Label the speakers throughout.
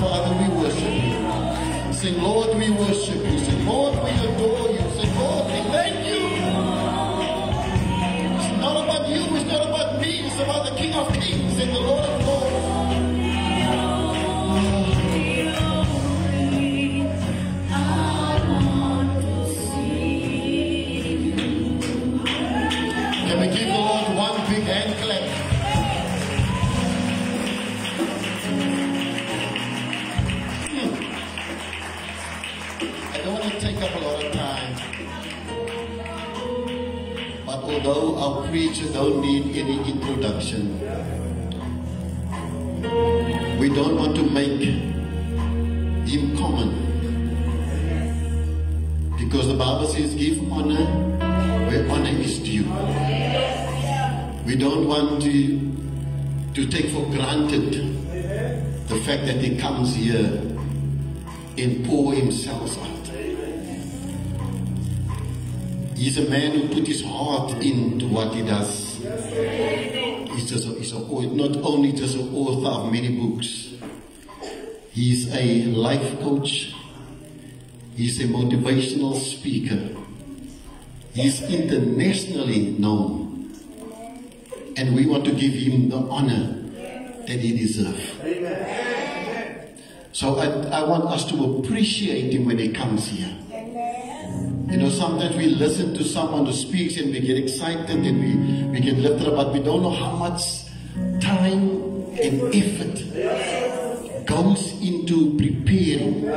Speaker 1: Father, we worship you. Sing, Lord, we worship you. Sing, Lord, we adore you. Sing, Lord, we thank you. It's not about you, it's not about me, it's about the King of Kings and the Lord of Lords. Can we give the Lord one big hand clap? I don't want to take up a lot of time. But although our preacher don't need any introduction, we don't want to make him common. Because the Bible says, give honor where honor is due. We don't want to take for granted the fact that he comes here and pour himself out. He's a man who put his heart into what he does. He's not only just an author of many books. He's a life coach. He's a motivational speaker. He's internationally known. And we want to give him the honor that he deserves. So I want us to appreciate him when he comes here. You know, sometimes we listen to someone who speaks and we get excited and we get lifted up, but we don't know how much time and effort goes into preparing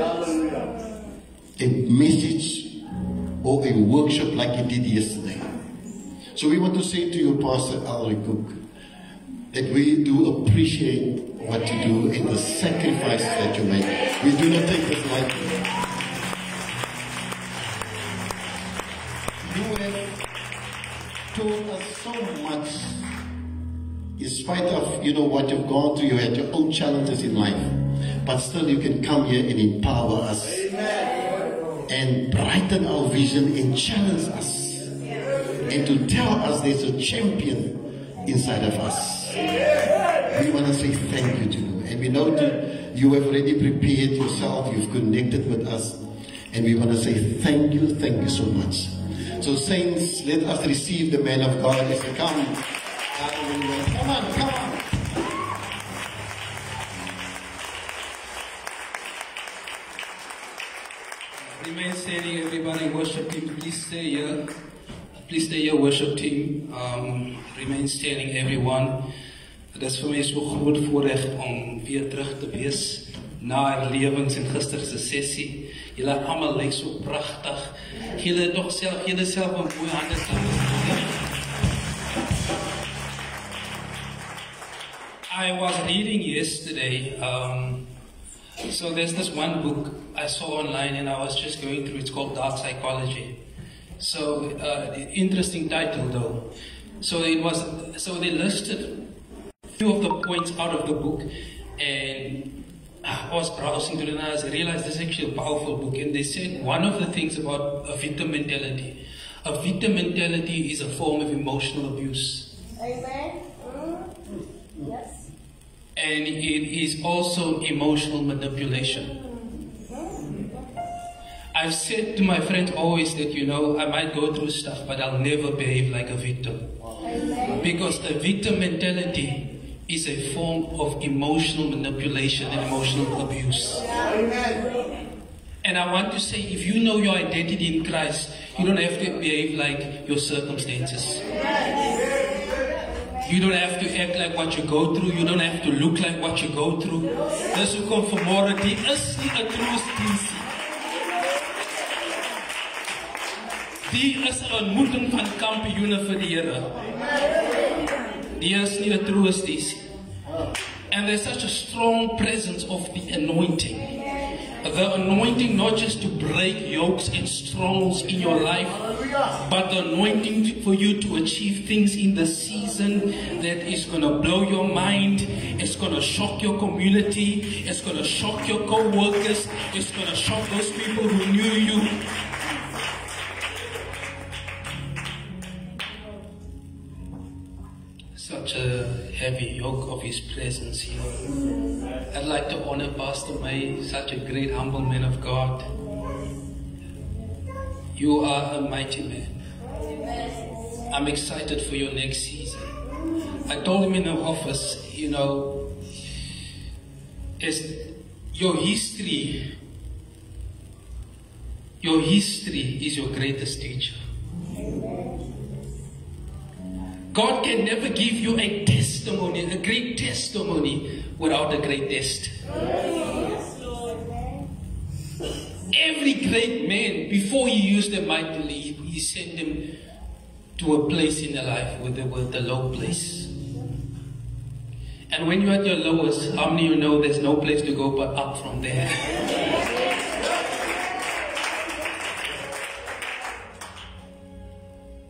Speaker 1: a message or a workshop like he did yesterday. So we want to say to you, Pastor Alric Cook, that we do appreciate what you do and the sacrifices that you make. We do not take this lightly. You have told us so much, in spite of, you know, what you've gone through. You had your own challenges in life, but still you can come here and empower us. And brighten our vision and challenge us. And to tell us there's a champion inside of us. We want to say thank you to you. And we know that you have already prepared yourself. You've connected with us. And we want to say thank you so much. So saints, let us receive the man of God as he comes. Come on, come on.
Speaker 2: Remain standing, everybody. Worship team, please stay here. Please stay here, worship team. Remain standing, everyone. Dit is vir my so groot voorreg om weer terug te wees na herlewings en gister se sessie. Julle almal lyk so pragtig. Julle tog self, julle self 'n mooi hande klap. I was reading yesterday. So there's this one book I saw online and I was just going through. It's called Dark Psychology. So interesting title though. So they listed a few of the points out of the book, and I was browsing through it and I realized this is actually a powerful book. And they said one of the things about a victim mentality. A victim mentality is a form of emotional abuse.
Speaker 3: Amen. Yes.
Speaker 2: And it is also emotional manipulation. I've said to my friends always that, you know, I might go through stuff, but I'll never behave like a victim.
Speaker 3: Amen.
Speaker 2: Because a victim mentality is a form of emotional manipulation and emotional abuse.
Speaker 3: Amen.
Speaker 2: And I want to say, if you know your identity in Christ, you don't have to behave like your circumstances. You don't have to act like what you go through. You don't have to look like what you go through. Dis hoekom vanmôre die is nie 'n troostdiensie. Die is 'n ontmoeting van kampioene vir die Here. Die is nie 'n troostdiensie. And there's such a strong presence of the anointing. The anointing not just to break yokes and strongholds in your life, but the anointing for you to achieve things in the season that is going to blow your mind. It's going to shock your community. It's going to shock your co-workers. It's going to shock those people who knew you. such a heavy yoke of His presence here. I'd like to honor Pastor May, such a great, humble man of God. You are a mighty man. I'm excited for your next season. I told him in the office, you know, your history is your greatest teacher. God can never give you a testimony, a great testimony, without a great test. Every great man, before he used them mightily, he sent them to a place in their life where they were the low place. And when you're at your lowest, how many of you know there's no place to go but up from there?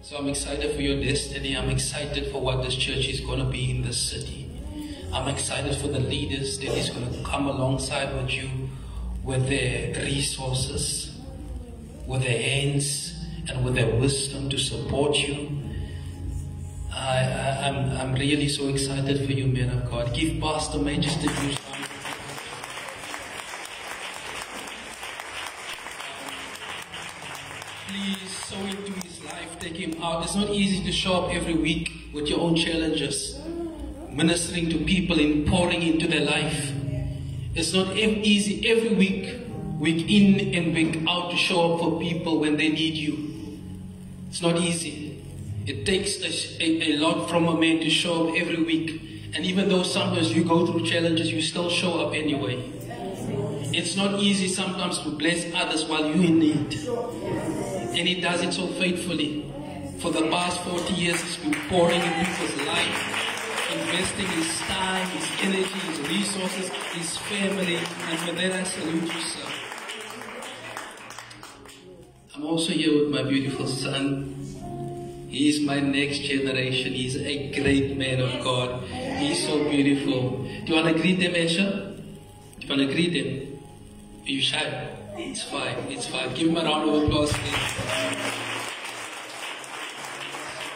Speaker 2: So I'm excited for your destiny. I'm excited for what this church is going to be in this city. I'm excited for the leaders that is going to come alongside with you with their resources, with their hands, and with their wisdom to support you. I'm really so excited for you, man of God. Give Pastor May just a huge round. Please sow into his life, take him out. It's not easy to show up every week with your own challenges, ministering to people and pouring into their life. It's not easy every week in and week out, to show up for people when they need you. It's not easy. It takes a lot from a man to show up every week. And even though sometimes you go through challenges, you still show up anyway. It's not easy sometimes to bless others while you're in need. And he does it so faithfully. For the past 40 years, he's been pouring in people's life, investing his time, his energy, his resources, his family. And for that, I salute you, sir. I'm also here with my beautiful son. He is my next generation. He's a great man of God. He's so beautiful. Do you want to greet them, Esha? Do you want to greet them? Are you shy? It's fine. It's fine. Give him a round of applause, please.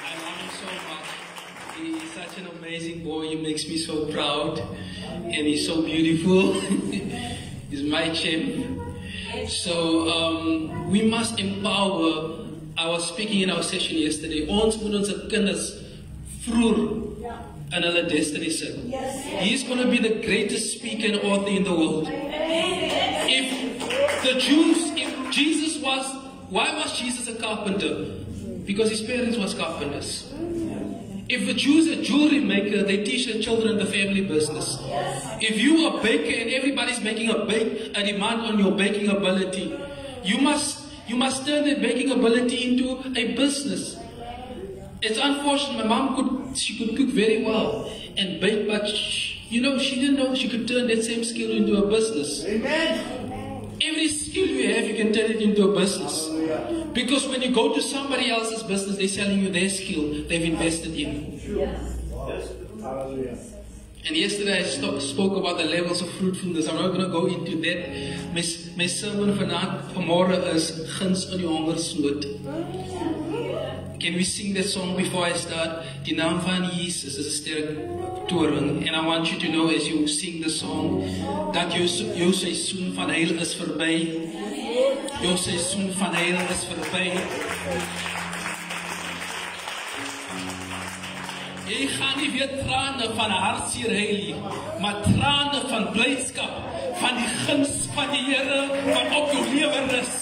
Speaker 2: I love him so much. He's such an amazing boy. He makes me so proud. And he's so beautiful. He's my champ. So we must empower. I was speaking in our session yesterday. Ons moet ons kinders vroeg in hulle destiny sit. He's going to be the greatest speaker and author in the world. If Jesus was, why was Jesus a carpenter? Because his parents was carpenters. If the Jews are a jewelry maker, they teach their children the family business. If you are a baker and everybody's making a demand on your baking ability, you must turn that baking ability into a business. It's unfortunate. My mom she could cook very well and bake, but she didn't know she could turn that same skill into a business. Amen. Every skill you have, you can turn it into a business. Because when you go to somebody else's business, they're selling you their skill they've invested in. Yes. And yesterday I spoke about the levels of fruitfulness. I'm not going to go into that. My sermon vanmorgen is Guns in die hongersnood. Can we sing that song before I start? Die naam van Jesus is 'n sterk toring. And I want you to know as you sing the song dat jou seisoen van heil is verby. Jou seisoen van heil is verby. Jy gaan nie weer trane van hartseer heil nie, maar trane van blydskap, van die guns van die Here, van op jou lewe rus.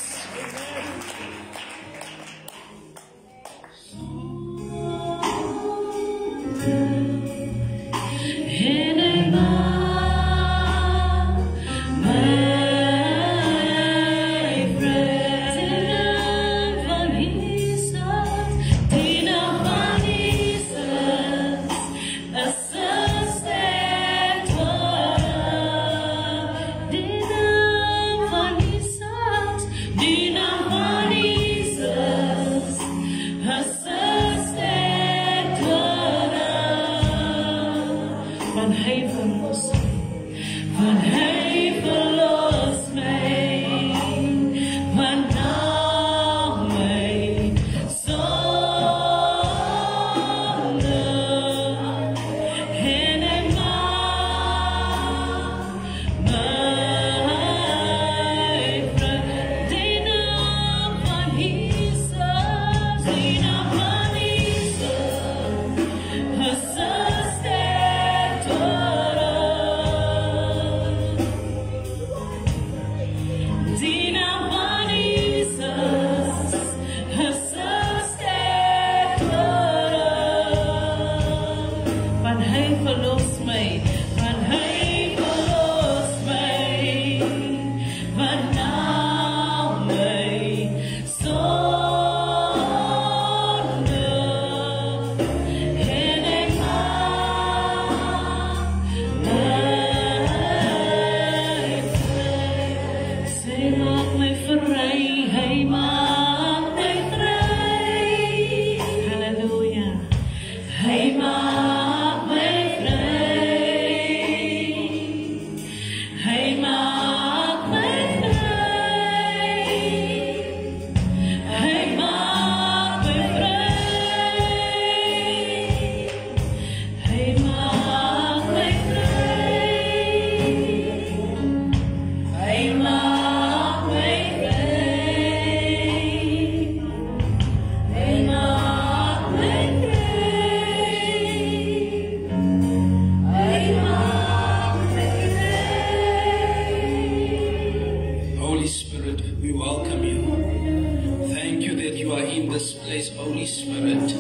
Speaker 2: Holy Spirit.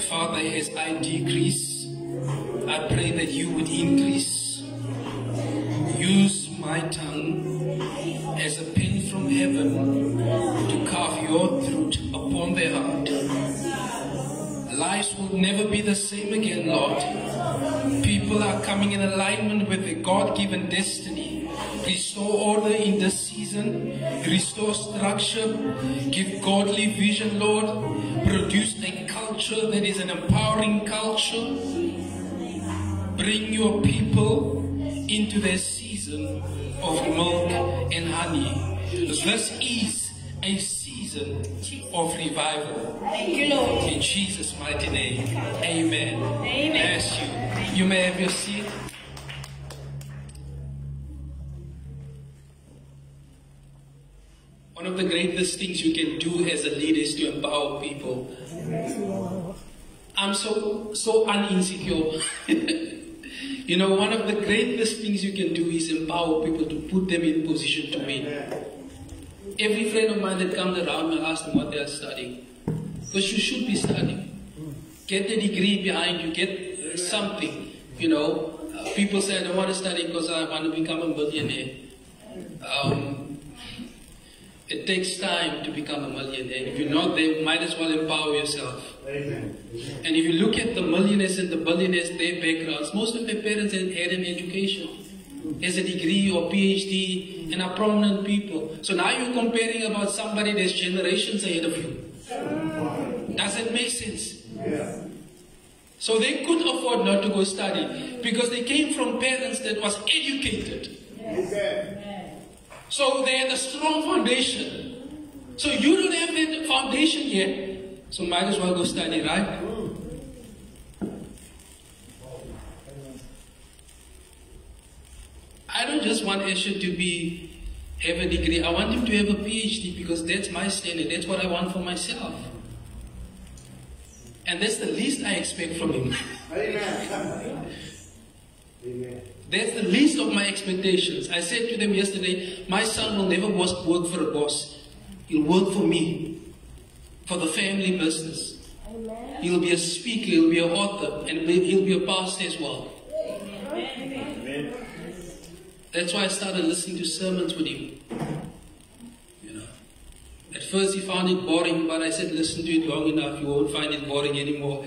Speaker 2: Father, as I decrease, I pray that you would increase. Use my tongue as a pen from heaven to carve your truth upon their heart. Lives will never be the same again, Lord. People are coming in alignment with their God-given destiny. Restore order in this season. Restore structure. Give godly vision, Lord. Produce a culture that is an empowering culture. Bring your people into their season of milk and honey. This is a season of revival.
Speaker 3: Thank you, Lord.
Speaker 2: In Jesus' mighty name. Amen.
Speaker 3: Amen.
Speaker 2: Bless you. You may have your seat. One of the greatest things you can do as a leader is to empower people. I'm so uninsecure. You know, one of the greatest things you can do is empower people to put them in position to win. Every friend of mine that comes around me, I ask them what they are studying. Because you should be studying. Get a degree behind you, get something. You know, people say, I don't want to study because I want to become a millionaire. It takes time to become a millionaire. If you're not there, might as well empower yourself.
Speaker 4: Amen.
Speaker 2: And if you look at the millionaires and the billionaires, their backgrounds, most of their parents had an education, has a degree or PhD, and are prominent people. So now you're comparing about somebody that's generations ahead of you. Does it make sense?
Speaker 4: Yeah.
Speaker 2: So they could afford not to go study because they came from parents that was educated.
Speaker 4: Okay.
Speaker 2: So they had a strong foundation. So you don't have that foundation yet. So might as well go study, right? I don't just want Esha to have a degree. I want him to have a PhD because that's my standard. That's what I want for myself. And that's the least I expect from him.
Speaker 4: Amen. Amen.
Speaker 2: That's the least of my expectations. I said to them yesterday, my son will never work for a boss. He'll work for me, for the family business.
Speaker 3: Amen.
Speaker 2: He'll be a speaker, he'll be an author, and he'll be a pastor as well.
Speaker 4: Amen.
Speaker 2: That's why I started listening to sermons with him. You know, at first he found it boring, but I said, listen to it long enough, you won't find it boring anymore.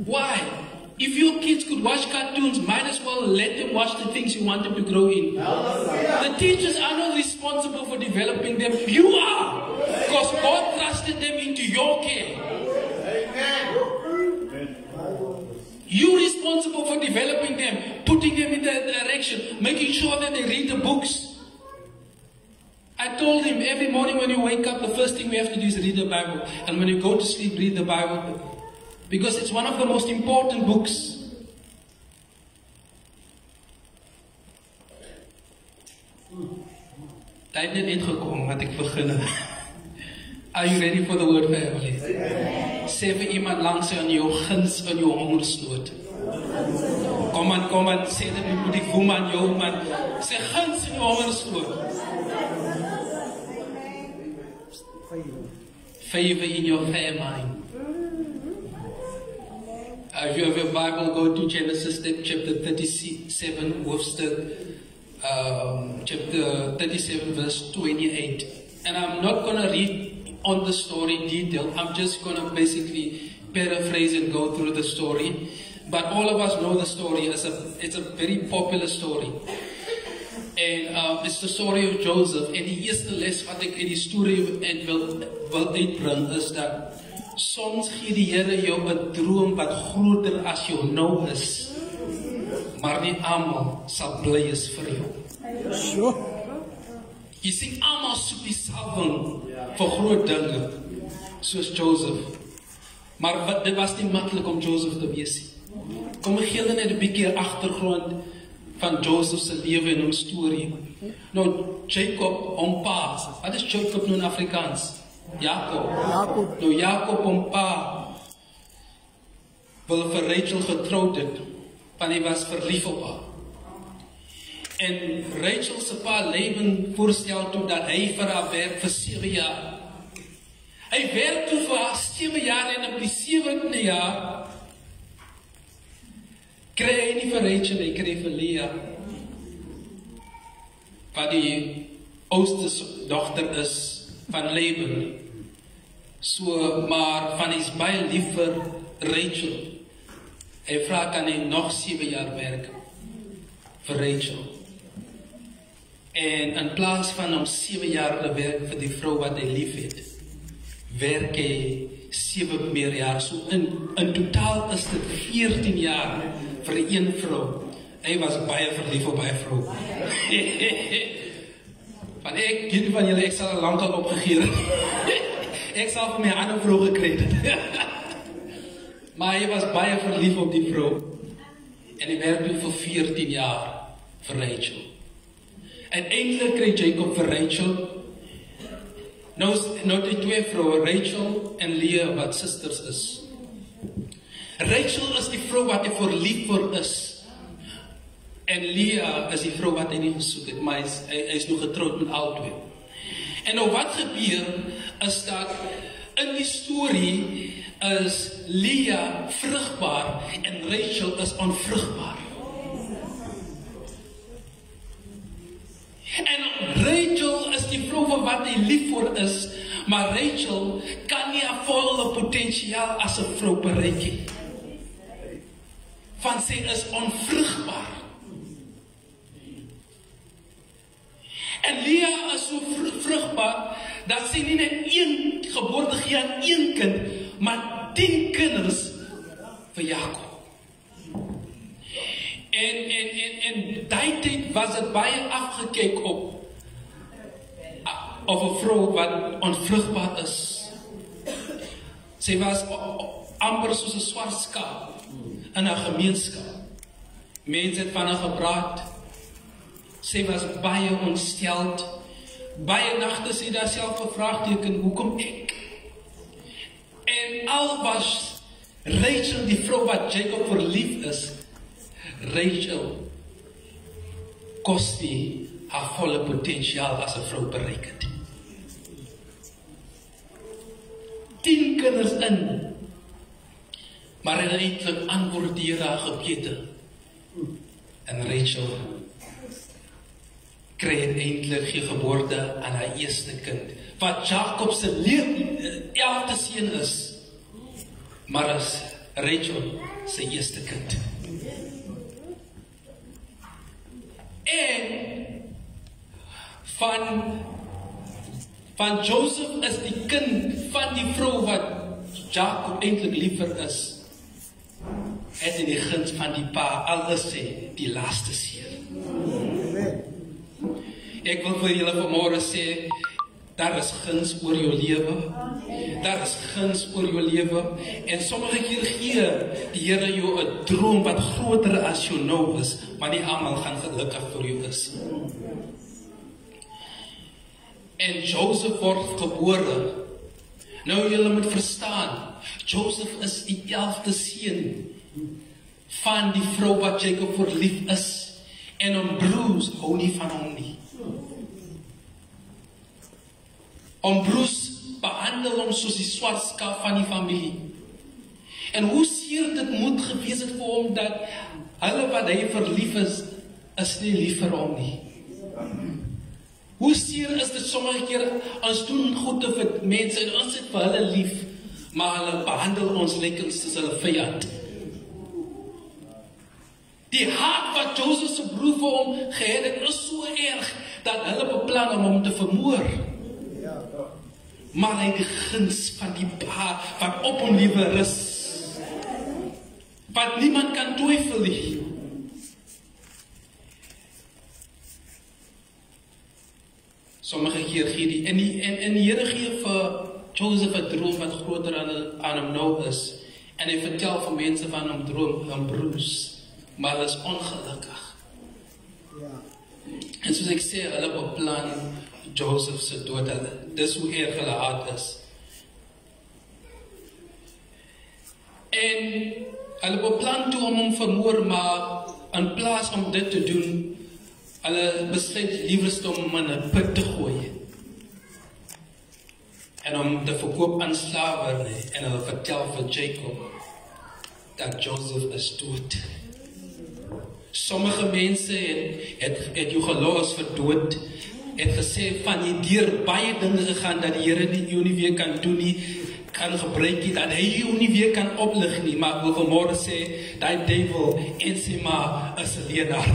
Speaker 2: Why? If your kids could watch cartoons, might as well let them watch the things you want them to grow in. The teachers are not responsible for developing them. You are. Because God trusted them into your care. You're responsible for developing them, putting them in that direction, making sure that they read the books. I told him every morning when you wake up, the first thing we have to do is read the Bible. And when you go to sleep, read the Bible. Because it's one of the most important books. Tyd het net gekom wat ek begin. Are you ready for the word, family? Sê vir iemand langs jou in jou guns in jou hongersnood. Kom aan, sê dit met die woman, jou man. Sê guns in jou hongersnood. Favor in your famine. If you have your Bible, go to Genesis chapter 37, chapter 37, verse 28. And I'm not going to read on the story detail. I'm just going to basically paraphrase and go through the story. But all of us know the story. It's a very popular story. And it's the story of Joseph. En die eerste les wat ek in die story wil uitbring is dat soms gee die Here jou 'n droom wat groter as jou nou is. Maar nie almal sal bly is vir jou. Jy sien almal soek die salwing vir groot dinge, soos Joseph. Maar dit was nie maklik om Joseph te wees nie. Kom ek gee net 'n bietjie agtergrond van Joseph se lewe en 'n storie. Nou Jacob ompa. Wat is Jacob nou in Afrikaans? Jacob. Nou Jacob ompa wil vir Rachel getroud het, want hy was verlief op haar. En Rachel se pa Laban voorstel toe dat hy vir haar werk vir 7 jaar. Hy werk toe vir haar 7 jaar en op die 7de jaar kry hy nie vir Rachel, hy kry vir Leah. Wat die oudste dogter is van Laban. So, maar van is baie lief vir Rachel. Hy vra kan hy nog 7 jaar werk vir Rachel. En in plaas van om 7 jaar te werk vir die vrou wat hy lief het, werk hy 7 meer jaar. So in totaal is dit 14 jaar vir een vrou. Hy was baie verlief op baie vrou. Van ek, jullie van julle, ek sal al lang al opgegeven. Ek sal vir my ander vrou gekry het. Maar hy was baie verlief op die vrou. En hy werk nu vir 14 jaar vir Rachel. En eindelijk kry Jacob vir Rachel. Nou die 2 vrouwen, Rachel en Leah, wat sisters is. Rachel is die vrou wat hy verlief voor is. En Leah is die vrou wat hy nie gesoek het, maar hy is nog getrouwd met al 2. En nou wat gebeur, is dat in die story is Leah vrugbaar en Rachel is onvrugbaar. En Rachel is die vrou wat hy lief voor is, maar Rachel kan nie 'n volle potentiaal as 'n vrou bereik nie. Want sy is onvrugbaar. En Leah is so vrugbaar dat sy nie net 1 geboorte gee aan 1 kind, maar 10 kinders vir Jakob. En die tyd was het baie afgekyk op 'n vrou wat onvrugbaar is. Sy was amper soos 'n swart skaap in 'n gemeenskap. Mense het van haar gepraat. Sy was baie ontsteld. Baie nagte sy daar self gevraagteken, hoekom ek? En al was Rachel die vrou wat Jacob verlief is, Rachel kos nie haar volle potentiaal as 'n vrou bereik het. 10 kinders in, maar eintlik antwoord die Here haar gebede. En Rachel kry eintlik die geboorte aan haar eerste kind, wat Jacob se 11de seun is, maar as Rachel se eerste kind. En van Joseph is die kind van die vrou wat Jacob eintlik liever is, het hy die guns van die pa, al is hy die laaste seun. Ek wil vir julle vanmôre sê, daar is guns oor jou lewe. Daar is guns oor jou lewe. En sommige keer gee die Here jou 'n droom wat groter as jou nou is, maar nie almal gaan gelukkig vir jou is. En Joseph word gebore. Nou julle moet verstaan, Joseph is die 11de seun van die vrou wat Jacob verlief is. En hom broers hou nie van hom nie. Om broers behandel hom soos die swart skaap van die familie. En hoe seer dit moet gewees het vir hom dat hulle wat hy verlief is nie lief vir hom nie. Hoe seer is dit sommige keer, ons doen goed vir mense en ons het vir hulle lief, maar hulle behandel ons lekker soos hulle vyand. Die haat wat Joseph se broer vir hom gehad het, is so erg dat hulle beplan om hom te vermoor. Maar hy het die guns van die pa wat op hom liewe rus, wat niemand kan twyfel nie. Sommige keer gee die en die Here gee vir Joseph 'n droom wat groter aan hom nou is, en hy vertel vir mense van hom droom van broers, maar hulle is ongelukkig. En soos ek sê, hulle beplan Joseph se dood, dis hoe erg hulle haat is. En hulle beplan toe om hom vermoor, maar in plaas om dit te doen, hulle besluit liewerst om hom in 'n put te gooi. en hom te verkoop aan slawe en hulle vertel vir Jacob dat Joseph is dood. Sommige mense het jou gelos vir dood, het gesê van jy deur baie dinge gegaan dat die Here jou nie weer kan doen nie, kan gebruik nie, dat hy jou nie weer kan oplig nie, maar ek wil vanmorgen sê, die duivel en sy ma is 'n leenaar.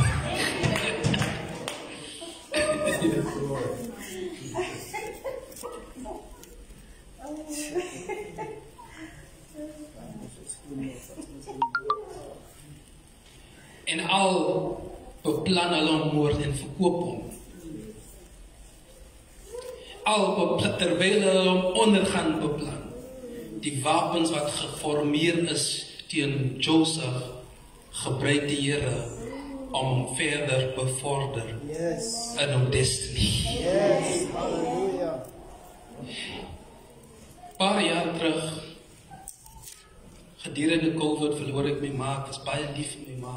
Speaker 2: En al beplan hulle om moord en verkoop hom. Terwyl hulle hom ondergaan beplan. Die wapens wat geformeer is teen Joseph, gebruik die Here om hom verder bevorder in hom destiny.
Speaker 5: Yes, hallelujah.
Speaker 2: Paar jaar terug, gedurende COVID verloor ek my ma, ek was baie lief vir my ma.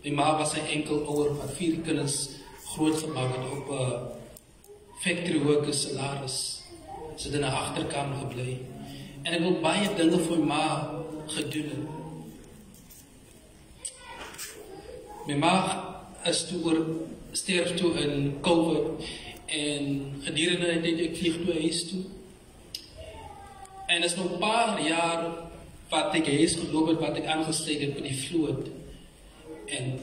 Speaker 2: My ma was 'n enkelouer wat 4 kinders groot gemaak het op 'n factory worker salaris. Sy het in 'n agterkamer gebly. En ek wil baie dinge vir my ma gedoen het. My ma is sterf toe in COVID en gedurende die tyd ek vlieg toe huis toe. En is nog 'n paar jaar wat ek huis geloop het, wat ek aangesluit het by die vloot. En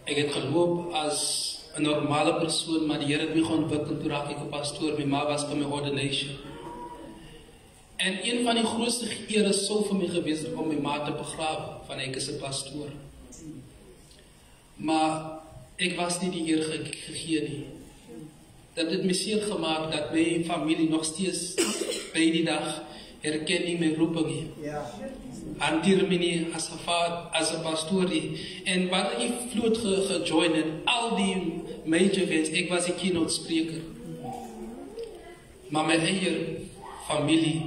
Speaker 2: ek het geloop as 'n normale persoon, maar die Here het my geontwikkel toe raak ek 'n pastoor. My ma was by my ordination. En een van die grootste ere sou vir my gewees het om my ma te begrawe, van ek is 'n pastoor. Maar ek was nie die eer gegee nie. Dat het my seer gemaak dat my familie nog steeds by die dag herken nie my roeping nie.
Speaker 5: Ja.
Speaker 2: Hanteer my nie as 'n pastoor nie. En wat ek vloot gejoin het, al die major events, ek was 'n keynote spreker. Maar my eie familie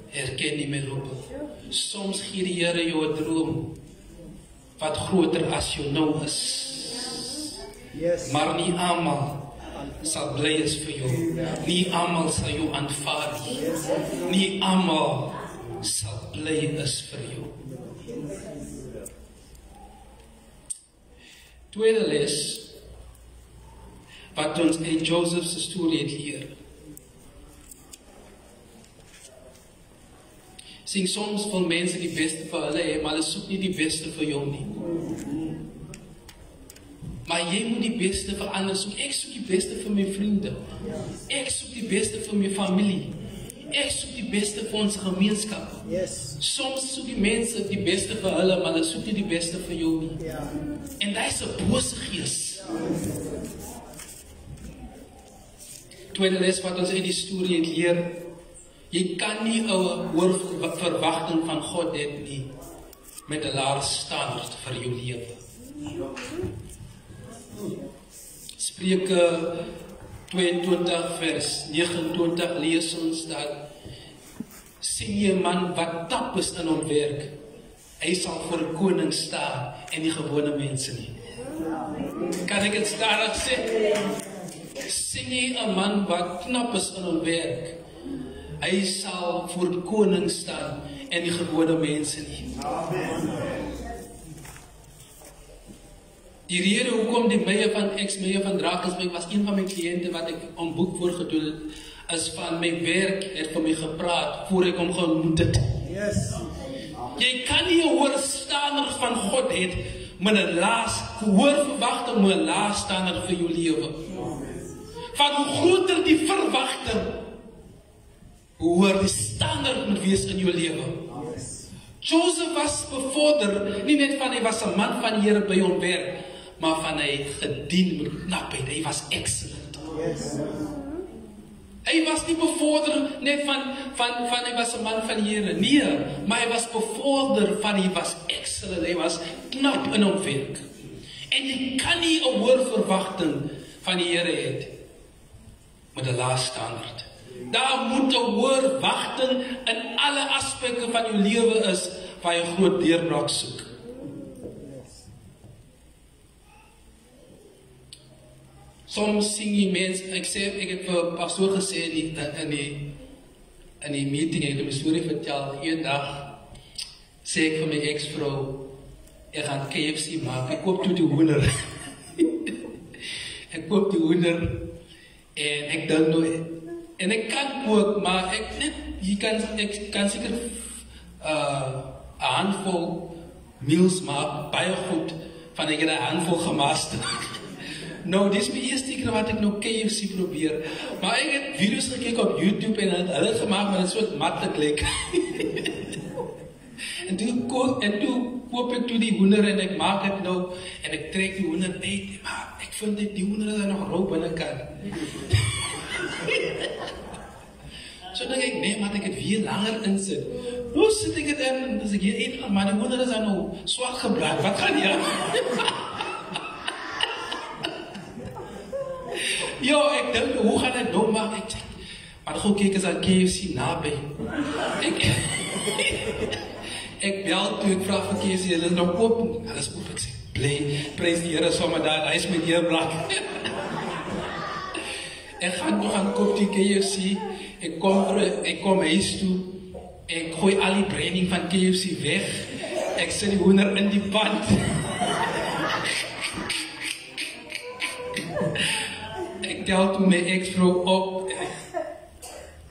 Speaker 2: herken nie my roeping. Soms gee die Here jou 'n droom wat groter as jou nou is.
Speaker 5: Yes.
Speaker 2: Maar nie almal sal bly is vir jou. Nie almal sal jou aanvaar nie. Nie almal sal bly is vir jou. Tweede les wat ons in Joseph se storie het leer. Sien, soms wil mense die beste vir hulle hê, maar hulle soek nie die beste vir jou nie. Maar jy moet die beste vir ander soek. Ek soek die beste vir my vriende. Ek soek die beste vir my familie. Ek soek die beste vir ons gemeenskap.
Speaker 5: Yes.
Speaker 2: Soms soek die mense die beste vir hulle, maar hulle soek nie die beste vir jou nie.
Speaker 5: Ja.
Speaker 2: En dit is 'n bose gees. Tweede les wat ons uit die storie het leer, jy kan nie 'n hoë verwagting van God hê nie met 'n laer standaard vir jou lewe. Spreuke 22 vers 29 lees ons dat sien jy 'n man wat tap is in hom werk, hy sal voor 'n koning staan en nie gewone mense nie. Kan ek dit stadig sê? Sien jy 'n man wat knap is in hom werk, hy sal voor 'n koning staan en nie gewone mense nie. Die rede hoekom die Meyer van Drakensberg was een van my kliënte wat ek 'n boek voorgedoen het, is van my werk het vir my gepraat voor ek hom geontmoet het.
Speaker 5: Yes.
Speaker 2: Jy kan nie 'n hoër standaard van God hê met 'n hoër verwagting met 'n laer standaard vir jou lewe. Van hoe groter die verwagting, hoe hoër die standaard moet wees in jou lewe. Joseph was bevorder, nie net van hy was 'n man van die Here by hom werk, maar van hy gedien met knapheid. Hy was excellent.
Speaker 5: Yes.
Speaker 2: Hy was nie bevorder net van hy was 'n man van die Here. Nee, maar hy was bevorder van hy was excellent. Hy was knap in hom werk. En jy kan nie 'n hoër verwagting van die Here hê met 'n laer standaard. Daar moet 'n hoër verwagting in alle aspekte van jou lewe is waar jy groot deurbraak soek. Soms sien jy mense, ek het vir pastoor gesê in die in die meeting het my storie vertel. Eendag sê ek vir my ex-vrou, ek gaan KFC maak, ek koop toe die hoender. Ek koop die hoender en ek dink nou, en ek kan kook, maar ek kan seker 'n handvol meals maak, baie goed, van ek het 'n handvol gemaster. Nou, dis my eerste keer wat ek nou KFC probeer, maar ek het video's gekyk op YouTube en hulle het gemaak, maar dit is so maklik lyk. En toe koop ek toe die hoender en ek maak dit nou, en ek trek die hoender uit, maar ek vind die hoender is nog rou binnekant. So dink ek, nee, maar ek het weer langer insit. Nou sit ek het in, as ek hier eet, maar die hoender is dan nou swak gebruik, wat gaan jy? Jo, ek dink, hoe gaan ek nou maak? Ek sê, maar dan kyk eens aan KFC naby. Ek bel toe, ek vraag vir KFC, hulle is nog open. Hulle is open, ek sê, prijs die Here sommer daar, hy is met deurbraak. Ek gaan koop die KFC, ek kom huis toe, ek gooi al die branding van KFC weg, ek sit die hoender in die pan. Ek tel toe my ex-vrou op,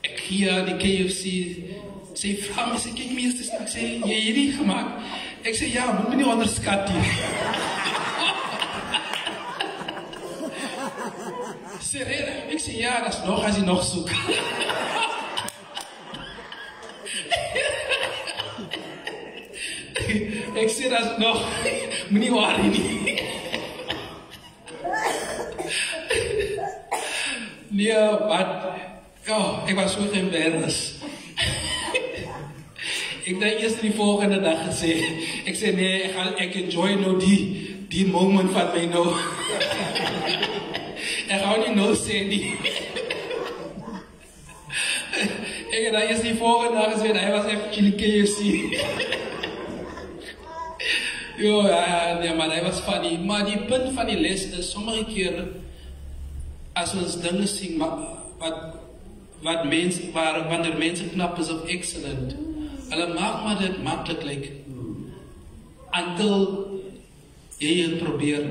Speaker 2: ek gee die KFC, sê, vrou, my sê, kyk my eerste snak, sê, jy hierdie gemaakt? Ek sê, ja, moet my nie onderskat hier. Sê, ek sê, ja, dat is nog as jy nog soek. Ek sê, dat is nog, moet nie worry nie. Nee, wat, ek was so embarrassed. Ek het eerst die volgende dag gesê, ek sê nee, ek enjoy nou die moment van my nou. Ek gaan nie nou sê nie. Ek het eerst die volgende dag gesê, hy was echt in die KFC. Jo, ja, nee, maar hy was funny. Maar die punt van die les is, sommige keer, as ons dinge sien, wanneer mense knap is of excellent, hulle maak maar dit makkelijk lyk. Until jy het probeer.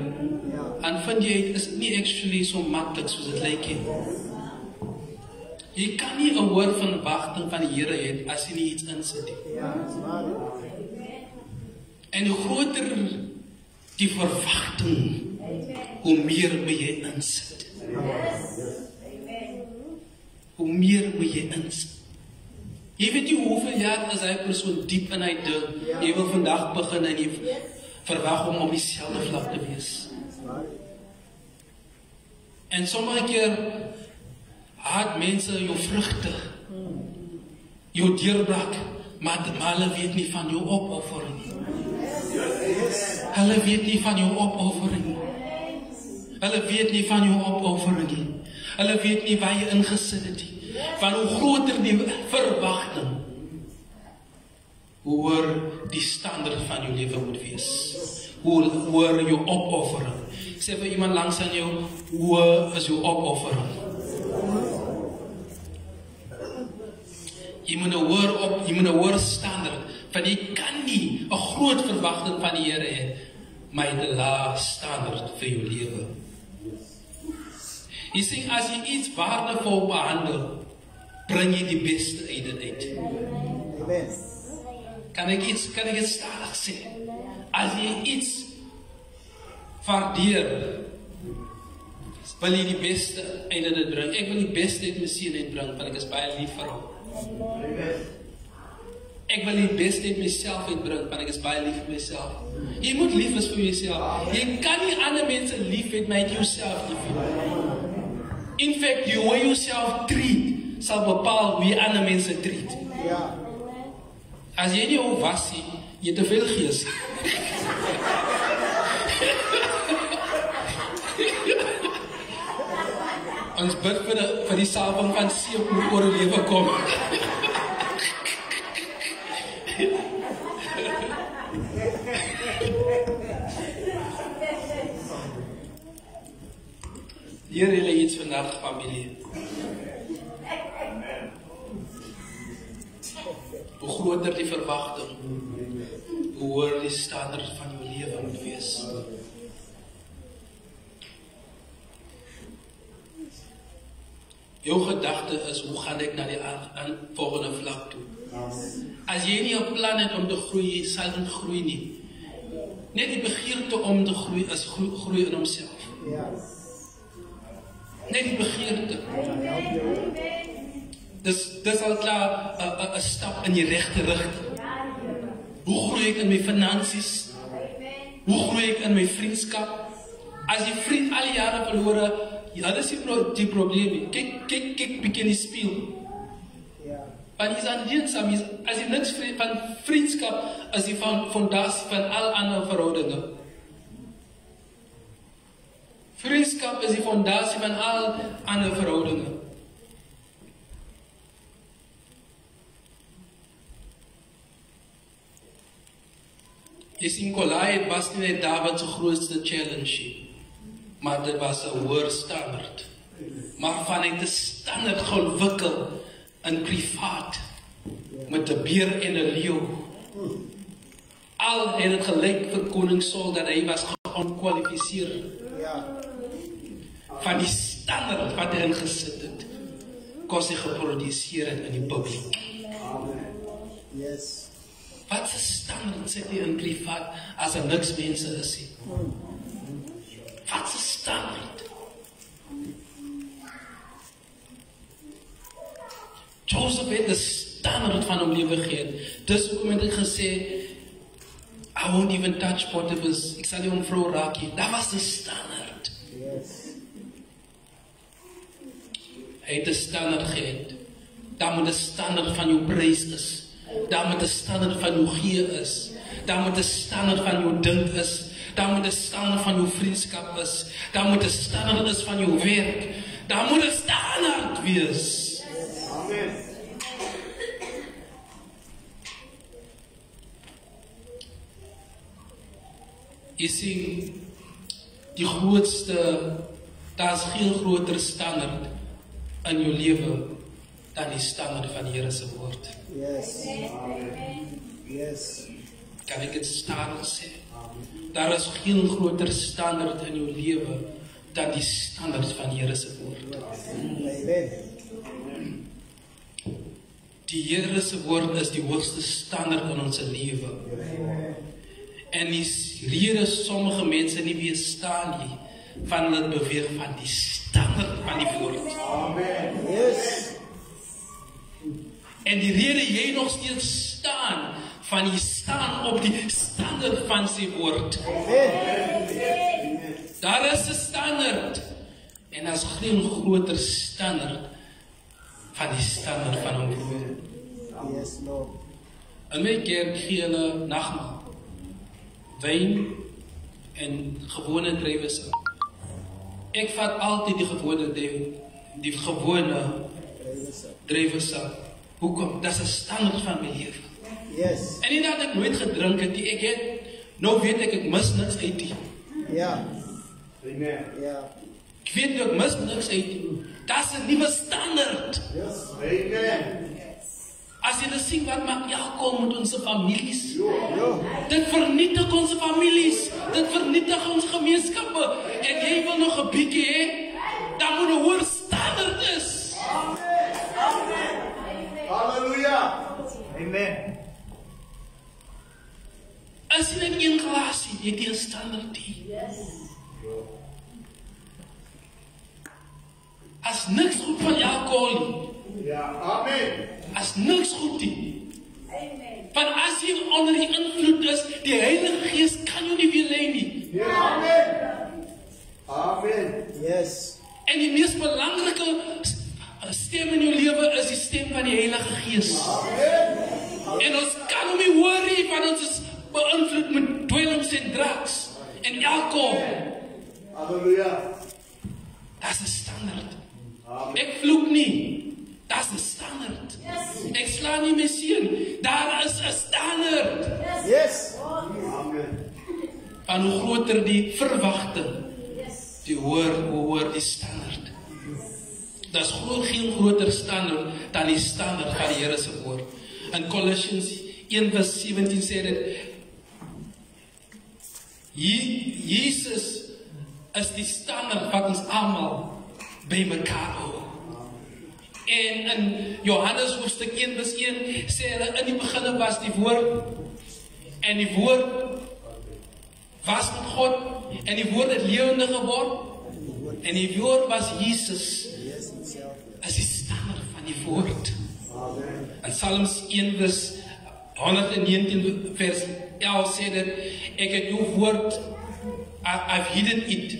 Speaker 2: En vind jy, is nie actually so makkelijk soos het lyk nie. Jy kan nie 'n woord van wagting van die Here hê as jy nie iets insit nie. En hoe groter die verwagting, hoe meer moet jy insit. Hoe meer moet jy insit. Jy weet nie hoeveel jaar is hy persoon diep in hy ding. Jy wil vandag begin en jy verwag om op dieselfde vlak te wees. En sommige keer haat mense jou vrugte, jou deurbraak, maar hulle weet nie van jou opoffering. Hulle weet nie van jou opoffering. Hulle weet nie van jou opoffering. Hulle weet nie waar jy ingesit het nie. Van hoe groter die verwagting, hoe hoër die standaard van jou lewe moet wees. Hoe hoër jou opoffering. Sê vir iemand langs aan jou, hoe is jou opoffering? Jy moet 'n hoër standaard, want jy kan nie 'n groot verwagting van die Here hê, maar 'n lae standaard vir jou lewe. Jy sê, as jy iets waardevol behandel, bring jy die beste uit dit uit.
Speaker 5: Amen.
Speaker 2: Kan ek iets stadig sê? As jy iets waardeer, wil jy die beste uit dit bring. Ek wil die beste uit my seun uitbring, want ek is baie lief vir hom. Ek wil die beste uit myself uitbring, want ek is baie lief vir myself. Jy moet lief wees vir jouself. Jy kan nie ander mense lief hê, maar jy jouself lief hê. In fact, the way you yourself treat sal bepaal wie ander mense treat.
Speaker 5: Ja.
Speaker 2: As jy nie hoe was nie, jy te veel gees. Ons bid vir die salwing van seep moet oor die lewe kom. Leer julle iets vandag, familie. hoe groter die verwagting, hoe hoër die standaard van jou lewe moet wees. Jou gedagte is, hoe gaan ek na die volgende vlak toe? As jy nie 'n plan het om te groei, jy sal nie groei nie. Net die begeerte om te groei is groei in homself. Net die begeerte. Dis al klaar 'n stap in die regte rigting. Hoe groei ek in my finansies? Hoe groei ek in my vriendskap? As die vriend al die jare verlore, ja, dat is die probleem. Kijk, begin die speel. Want hy is aan die eensaam, as hy niks van vriendskap, as die fondasie van al ander verhoudinge. Vriendskap is die fondasie van al ander verhoudinge. Jy sien, Goliath was nie net Dawid se grootste challenge, maar dit was 'n hoër standaard. Maar vanuit 'n standaard gewikkeld in privaat met 'n beer en 'n leeu. Al het dit gelyk vir koning Saul dat hy was gekwalifiseer. Van die standaard wat hy ingesit het, kos hy geproduseer het in die publiek.
Speaker 5: Yes.
Speaker 2: Wat se standaard sit jy in privaat as er niks mense is nie? Wat se standaard? Joseph het 'n standaard van hom lewe gegee. Dis hoekom het hy gesê, I won't even touch Potiphar's. Ek sal nie hom vrou raak nie. Dat was 'n standaard. Hy het 'n standaard gehad. Daar moet 'n standaard van jou prys is. Daar moet 'n standaard van jou gee is. Daar moet 'n standaard van jou dink is. Daar moet 'n standaard van jou vriendskap is. Daar moet 'n standaard is van jou werk. Daar moet 'n standaard wees.
Speaker 4: Amen.
Speaker 2: Jy sien, die grootste, daar is geen groter standaard in jou lewe dan die standaard van die Here se woord.
Speaker 5: Yes.
Speaker 2: Kan ek dit stadig sê? Daar is geen groter standaard in jou lewe dan die standaard van die Here se woord. Die Here se woord is die hoogste standaard in ons lewe. En die rede sommige mense nie weerstaan nie, van hulle beweeg van die standaard van die woord.
Speaker 5: Yes.
Speaker 2: En die rede jy nog steeds staan, van jy staan op die standaard van sy woord. Daar is 'n standaard. En daar is geen groter standaard van die standaard van hom woord.
Speaker 5: Yes, Lord.
Speaker 2: In my kerk gee hulle nagmaal, wyn en gewone druiwesap. Ek vat altyd die gewone druiwesap. Hoekom? Dat is 'n standaard van my lewe.
Speaker 5: Yes.
Speaker 2: En nie dat ek nooit gedrink het nie, nou weet ek mis niks uit nie.
Speaker 5: Ja.
Speaker 4: Amen.
Speaker 5: Ja.
Speaker 2: Ek weet ek mis niks uit nie. Dat is 'n nuwe standaard.
Speaker 4: Amen.
Speaker 2: As jy sien wat maak alkohol met onze families.
Speaker 5: Ja.
Speaker 2: Dit vernietig onze families. Dit vernietig ons gemeenskappe. En jy wil nog 'n bietjie hê, dan moet 'n hoër standaard is.
Speaker 4: Halleluja. Amen.
Speaker 2: As jy net een glasie, het jy 'n standaard nie. As niks goed van alkohol nie.
Speaker 4: Ja, amen.
Speaker 2: As niks goed nie. Want as jy onder die invloed is, die Heilige Gees kan jou nie weer lei nie.
Speaker 4: Ja, amen. Amen.
Speaker 5: Yes.
Speaker 2: En die mees belangrike stem in jou lewe is die stem van die Heilige Gees. En ons kan hom nie hoor nie, want ons is beïnvloed met dwelms en drugs en alcohol.
Speaker 4: Halleluja.
Speaker 2: Dat is 'n standaard.
Speaker 4: Amen.
Speaker 2: Ek vloek nie. Dat is 'n standaard. Ek slaan nie my seun. Daar is 'n standaard.
Speaker 5: Yes.
Speaker 4: Amen.
Speaker 2: En hoe groter die verwagting, die hoër die standaard. Dat is geen groter standaard dan die standaard van die Here se woord. In Colossians 1 vers 17 sê dit, Jesus is die standaard wat ons almal by mekaar hou. En in Johannes hoofstuk 1 vers 1 sê hulle, in die begin was die woord, en die woord was met God, en die woord het lewende geword, en die woord was Jesus. Is die standaard van die woord. In Psalms 1 vers 119 vers 11 sê dit, ek het jou woord, I've hidden it,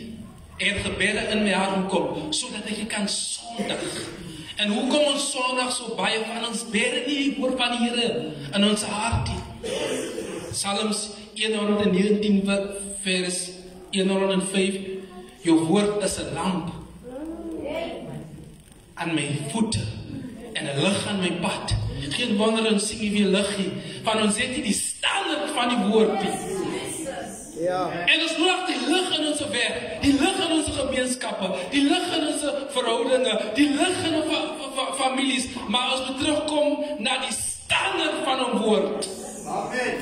Speaker 2: het gebede in my hart gekom, sodat ek kan sondig. En hoekom ons sondig so baie van ons bere nie die woord van die Here in ons hart nie? Psalms 119 vers 105, jou woord is 'n lamp aan my voete en 'n lig aan my pad. Geen wonder ons sing nie weer lig nie, want ons het nie die standaard van die woord nie.
Speaker 5: Ja.
Speaker 2: En ons nodig die lig in ons werk, die lig in ons gemeenskappe, die lig in ons verhoudinge, die lig in ons families, maar ons moet terugkom na die standaard van ons woord.
Speaker 4: Amen.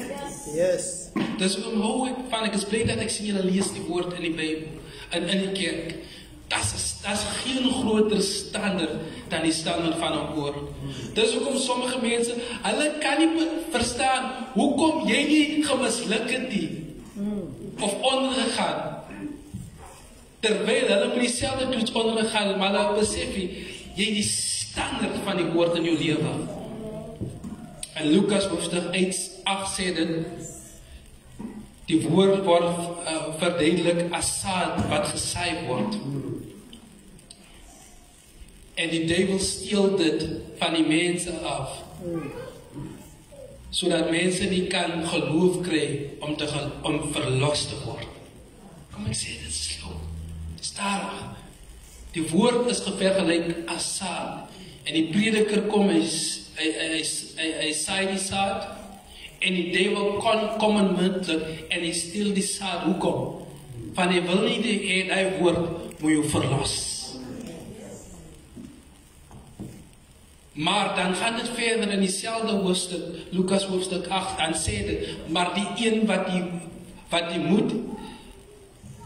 Speaker 5: Yes.
Speaker 2: Dus hou ek is blij dat ek sien julle lees die woord in die Bybel, in die kerk. Dat is geen groter standaard dan die standaard van ons woord. Dus hoekom sommige mense, hulle kan nie verstaan, hoekom jy nie gemisluk het nie, of ondergegaan, terwyl hulle met dieselfde toets ondergegaan, maar hulle besef jy die standaard van die woord in jou lewe. En Lukas hoofstuk 8 sê dit, die woord word verduidelik as saad wat gesaai word. En die duivel steel dit van die mense af, sodat mense nie kan geloof kry om verlos te word. Kom ek sê dit slow, stadig. Die woord is vergelyk as saad, en die prediker kom, hy saai die saad, en die duivel kom onmiddellik, en hy steel die saad. Hoekom? Want hy wil nie die woord moet jou verlos. Maar dan gaan dit verder in dieselfde hoofstuk, Lukas hoofstuk 8, dan sê dit, maar die een wat die moed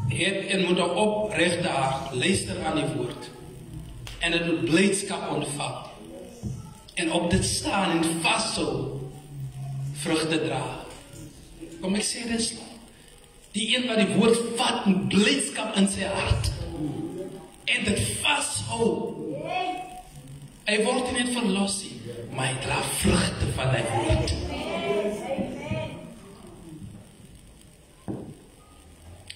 Speaker 2: het en moet op opregte hart, luister aan die woord, en het moet blydskap ontvang, en op dit staan en vashou, vrugte dra. Kom ek sê dit, die een wat die woord vat met blydskap in sy hart, en dit vashou, hy word nie net verlos nie, maar hy dra vrugte van die woord.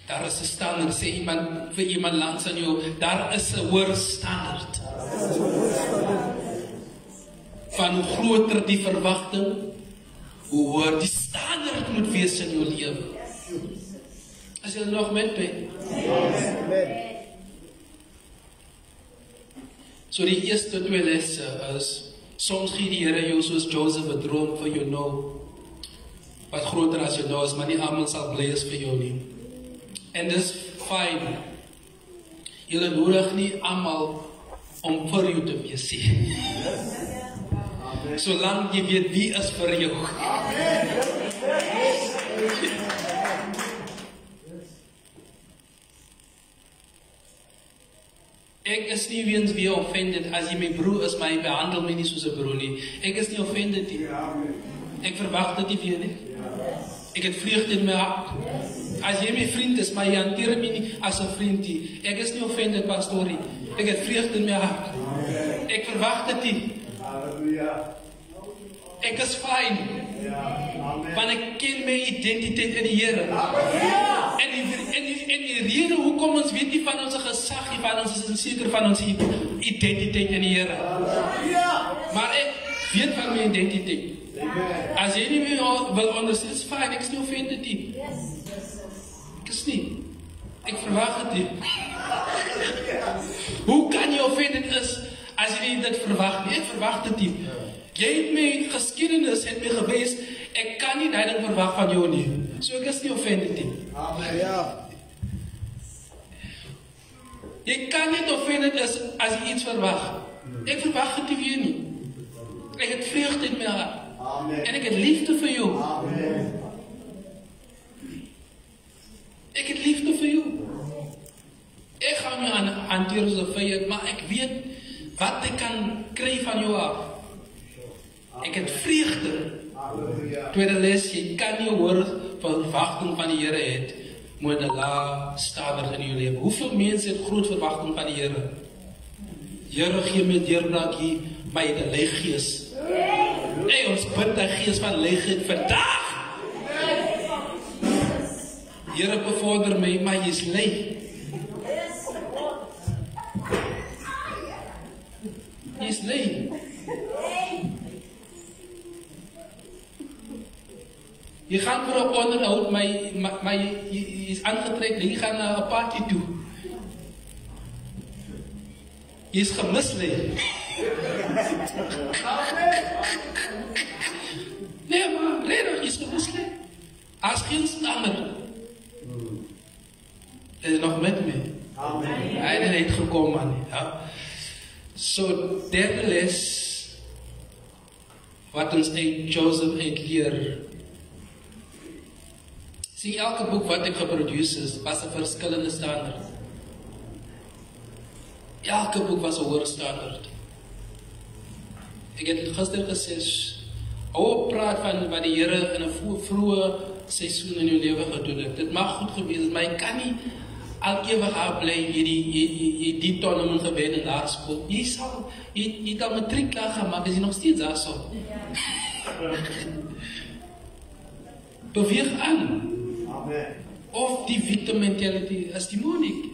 Speaker 2: Daar is 'n standaard, sê iemand vir iemand langs aan jou, daar is 'n hoër standaard. Van hoe groter die verwagting, hoe hoër die standaard moet wees in jou lewe. As jy nog met my?
Speaker 5: Amen.
Speaker 2: So die eerste 2 lesse is, soms gee die Here jou soos Joseph 'n droom vir jou nou, wat groter as jou nou is, maar nie almal sal bly is vir jou nie. En dis fyn. Julle nodig nie almal om vir jou te wees nie. Solank jy weet wie is vir jou. Ek is nie weens wie offended, as jy my broer is, maar jy behandel my nie soos 'n broer nie. Ek is nie offended nie. Ek verwag dit nie weer nie. Ek het vreugde in my hart. As jy my vriend is, maar jy hanteer my nie as 'n vriend nie. Ek is nie offended, pastorie. Ek het vreugde in my hart. Ek verwag dit nie.
Speaker 4: Halleluja.
Speaker 2: Ek is fyn. Want ek ken my identiteit in die Here. En die rede hoekom ons weet nie van ons gesag nie, want ons is seker van ons identiteit in die Here. Maar ek weet van my identiteit. As jy nie meer wil onderstel, is fyn, ek is nie offended nie. Ek is nie. Ek verwag dit nie. Hoe kan jy offended is as jy nie dit verwag nie? Ek verwag dit nie. Jy het my geskiedenis het my gewys, ek kan nie daai ding verwag van jou nie. So ek is nie offended nie.
Speaker 5: Ja.
Speaker 2: Jy kan nie offended is as jy iets verwag. Ek verwag dit nie weer nie. Ek het vreugde in my hart. En ek het liefde vir jou.
Speaker 4: Amen.
Speaker 2: Ek het liefde vir jou. Ek gaan nie hanteer as 'n vyand, maar ek weet wat ek kan kry van jou af. Ek het vreugde.
Speaker 4: Halleluja.
Speaker 2: Tweede les, jy kan nie hoor verwagting van die Here het met 'n lae standaard in jou lewe. Hoeveel mense het groot verwagting van die Here? Here gee my deurbraak hier by die leeggees. Nee, ons bid die gees van leegheid vandag. Here bevorder my, maar jy is leeg. Jy is leeg. Je gaat voor een onderhoud, maar je is aangetrekt, je gaat naar een party toe. Je is gemisleid. Nee, maar redig, je is gemisleid. Als geen stander. Hij is nog met me. Hij is niet gekomen, man. Ja. Zo, derde les. Wat ons uit Joseph leer. Zie, elke boek wat ik geproduceerd is, was een verschillende standaard. Elke boek was een hoge standaard. Ik heb gisteren gezegd, hou praat van wat de Here in een vroege seizoen in je leven gedoen heeft. Het mag goed geweest, maar je kan niet al eeuwig gaan blijven, je die tonnen gewinnen in de school. Je kan matriek klaar gaan maken, is je nog steeds daar zo. Beweeg aan.
Speaker 4: Amen.
Speaker 2: Of die victim mentality is demonic.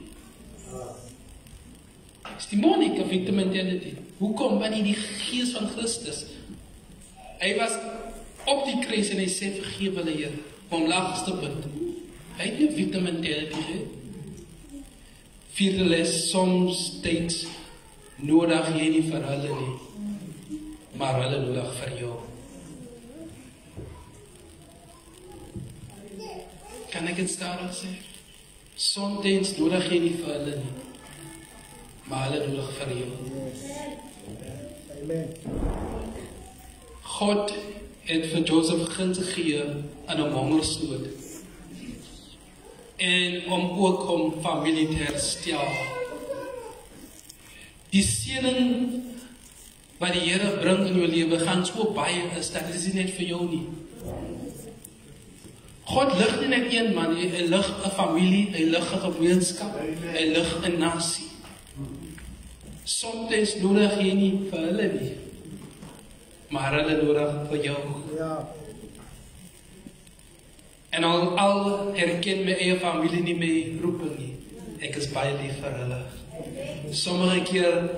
Speaker 2: Is demonic, een victim mentality. Hoekom? Want die geest van Christus. Hij was op die kruis en hij zei, vergeef hulle Heer, om laagste punt. Hij heeft een victim mentality. Vierde les, soms tijds nodig jy nie vir hulle nie, maar hulle nodig vir jou. Kan ek het stadig sê? Soms nodig jy nie vir hulle nie, maar hulle nodig vir jou.
Speaker 5: Amen.
Speaker 2: God het vir Joseph guns gegee aan 'n hongersnood. En om familie te herstel. Die seëning wat die Here bring in jou lewe gaan so baie is, dat is nie net vir jou nie. God lig nie net een man, hy lig 'n familie, hy lig 'n gemeenskap, hy lig 'n nasie. Soms nodig jy nie vir hulle nie, maar hulle nodig vir jou.
Speaker 5: Ja.
Speaker 2: En al herken my eie familie nie my roeping nie, ek is baie lief vir hulle. Sommige keer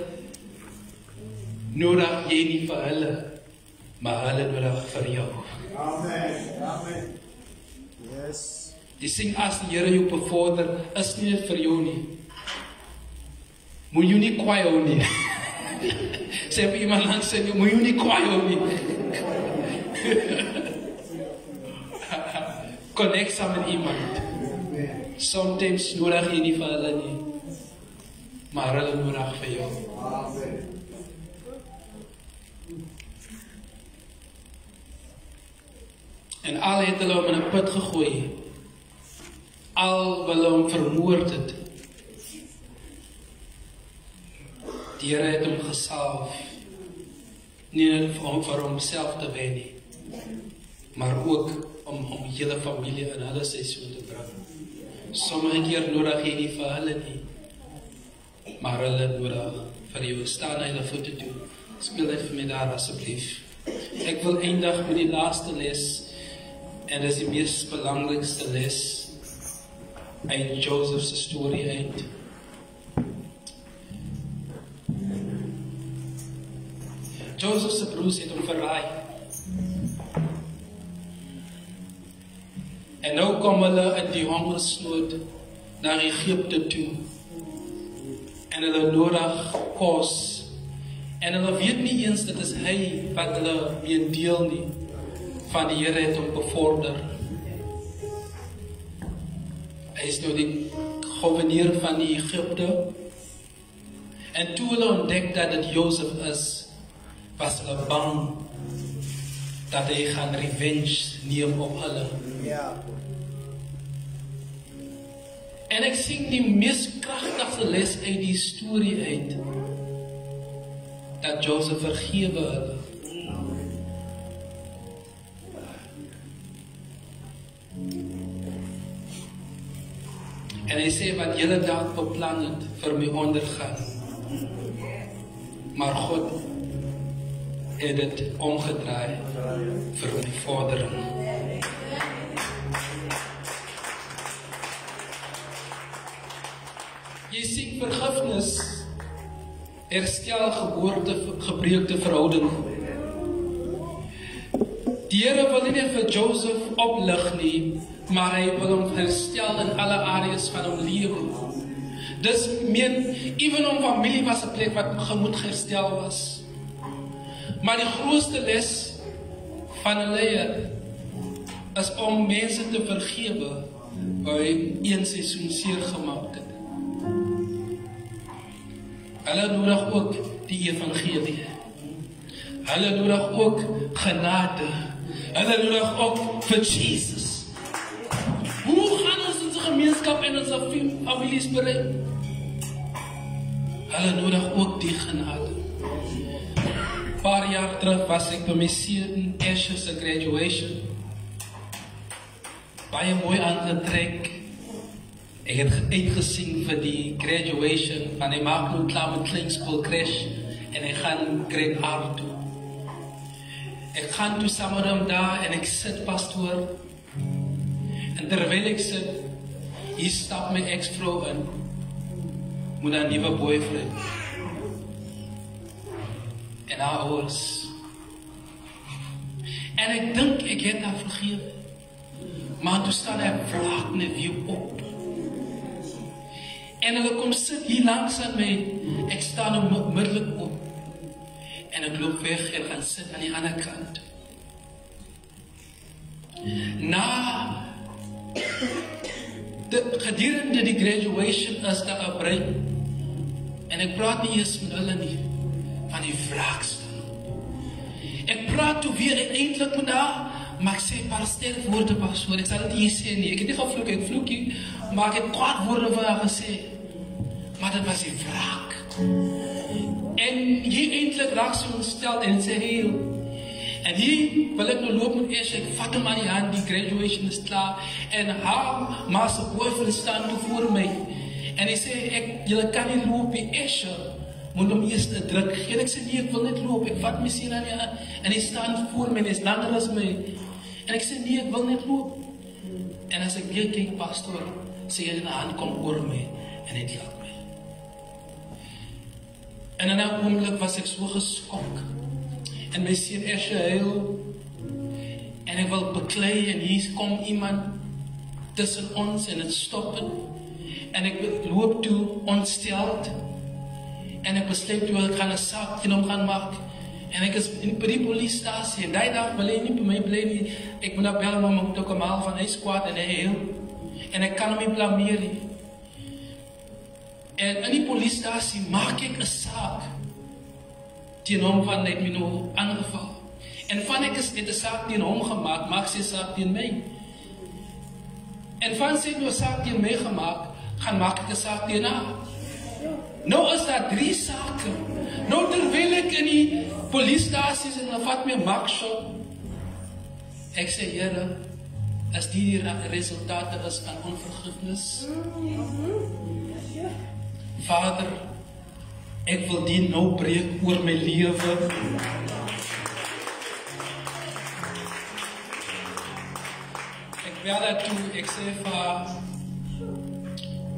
Speaker 2: nodig jy nie vir hulle, maar hulle nodig vir jou.
Speaker 4: Amen. Amen.
Speaker 5: Yes.
Speaker 2: Die sing as die Here jou bevorder, is nie net vir jou nie. Moet jy nie kwaai hou nie. Sê vir iemand langs jou, moet jy nie kwaai hou nie. Connect saam met iemand. Sometimes nodig jy nie vir hulle nie, maar hulle nodig vir jou.
Speaker 4: Amen.
Speaker 2: En al het hulle hom in 'n put gegooi. Al wil hom vermoord het. Die Here het hom gesalf. Nie net vir homself te wen nie, maar ook om die hele familie in hulle seisoen te bring. Sommige keer nodig jy nie vir hulle nie, maar hulle nodig vir jou. Staan na hulle voete toe. Speel dit vir my daar asseblief. Ek wil eindig met die laaste les, en dit is die mees belangrikste les uit Joseph se storie uit. Joseph se broers het hom verraai. En nou kom hulle in die hongersnood na Egipte toe. En hulle nodig kos. En hulle weet nie eens dit is hy wat hulle mee deel nie. Van die Here het hom bevorder. Hy is nou die gouverneur van die Egipte. En toe hulle ontdek dat dit Joseph is, was hulle bang. dat hy gaan revenge neem op hulle.
Speaker 5: Ja.
Speaker 2: En ek sien die mees kragtigste les uit die storie uit, dat Joseph vergewe hulle. En hy sê wat julle dalk beplan het vir my ondergaan. Maar God het dit omgedraai vir my vordering. Jy sien vergifnis, herstel gebreekte verhouding. Die Here wil nie vir Joseph oplig nie, maar hy wil hom herstel in alle areas van hom lewe. Dus even om familie was 'n plek wat gemoed herstel was. Maar die grootste les van 'n leier is om mense te vergewe wat hy een seisoen seer gemaak het. Hulle nodig ook die evangelie. Hulle nodig ook genade. Hulle nodig ook vir Jesus. Hoe gaan ons onze gemeenskap en onze families bereik? Hulle nodig ook die genade. Paar jaar terug was ek by my seun Asher se graduation. Baie mooi aangetrek. Ek het uitgesien vir die graduation, want hy maak nou klaar met Kleinskool Crash en hy gaan Grade R toe. Ek gaan toe saam met hom daar en ek sit pastoor. En terwyl ek sit, hier stap my ex-vrou in met 'n nuwe boyfriend. En haar ouers. En ek dink ek het haar vergewe. Maar toe staan hy vlak net weer op. En hulle kom sit hier langs aan my. Ek staan onmiddellik op. En ek loop weg en gaan sit aan die ander kant. Na gedurende die graduation is daar 'n break. En ek praat nie eens met hulle nie, van die wraak staan. Ek praat toe weer eintlik met haar, maar ek sê 'n paar sterk woorde pastoor. Ek sal dit nie sê nie. Ek het nie gevloek, ek vloek nie, maar ek het kwaad woorde vir haar gesê. Maar dit was die wraak. En hier eintlik raak sy ontstel en sê heel. En hier wil ek nou loop met Asher, ek vat hom aan die hand, die graduation is klaar. En haar maar sy boyfriend staan toe voor my. En hy sê, julle kan nie loop, Asher moet hom eers druk gee. En ek sê, nee, ek wil net loop, ek vat my sien aan die hand. En hy staan voor my, en hy is langer as my. En ek sê, nee, ek wil net loop. En as ek weer kyk, pastoor, sê hy in die hand kom oor my, en hy laat my. En in 'n oomblik was ek so geskok. En my sien Asher huil. En ek wil beklei en hier kom iemand tussen ons en het stop het. En ek loop toe ontsteld. En ek besluit toe ek gaan 'n saak teen hom gaan maak. En ek is by die polisiestasie en die dag wil hy nie by my bly nie. Ek moet nou bel om hom te kom haal van hy kwaad en hy huil. En ek kan hom nie blameer nie. En in die polisiestasie maak ek 'n saak teen hom van net my nou aangeval. En van ek het 'n saak teen hom gemaak, maak sy 'n saak teen my. En van sy nou 'n saak teen my gemaak, gaan maak ek 'n saak teen haar. Nou is daar 3 sake. Nou terwyl ek in die polisiestasie en hulle vat my makshot. Ek sê, Here, as die resultate is aan onvergifnis. Vader, ek wil die nou breek oor my lewe. Ek bel haar toe, ek sê vir haar,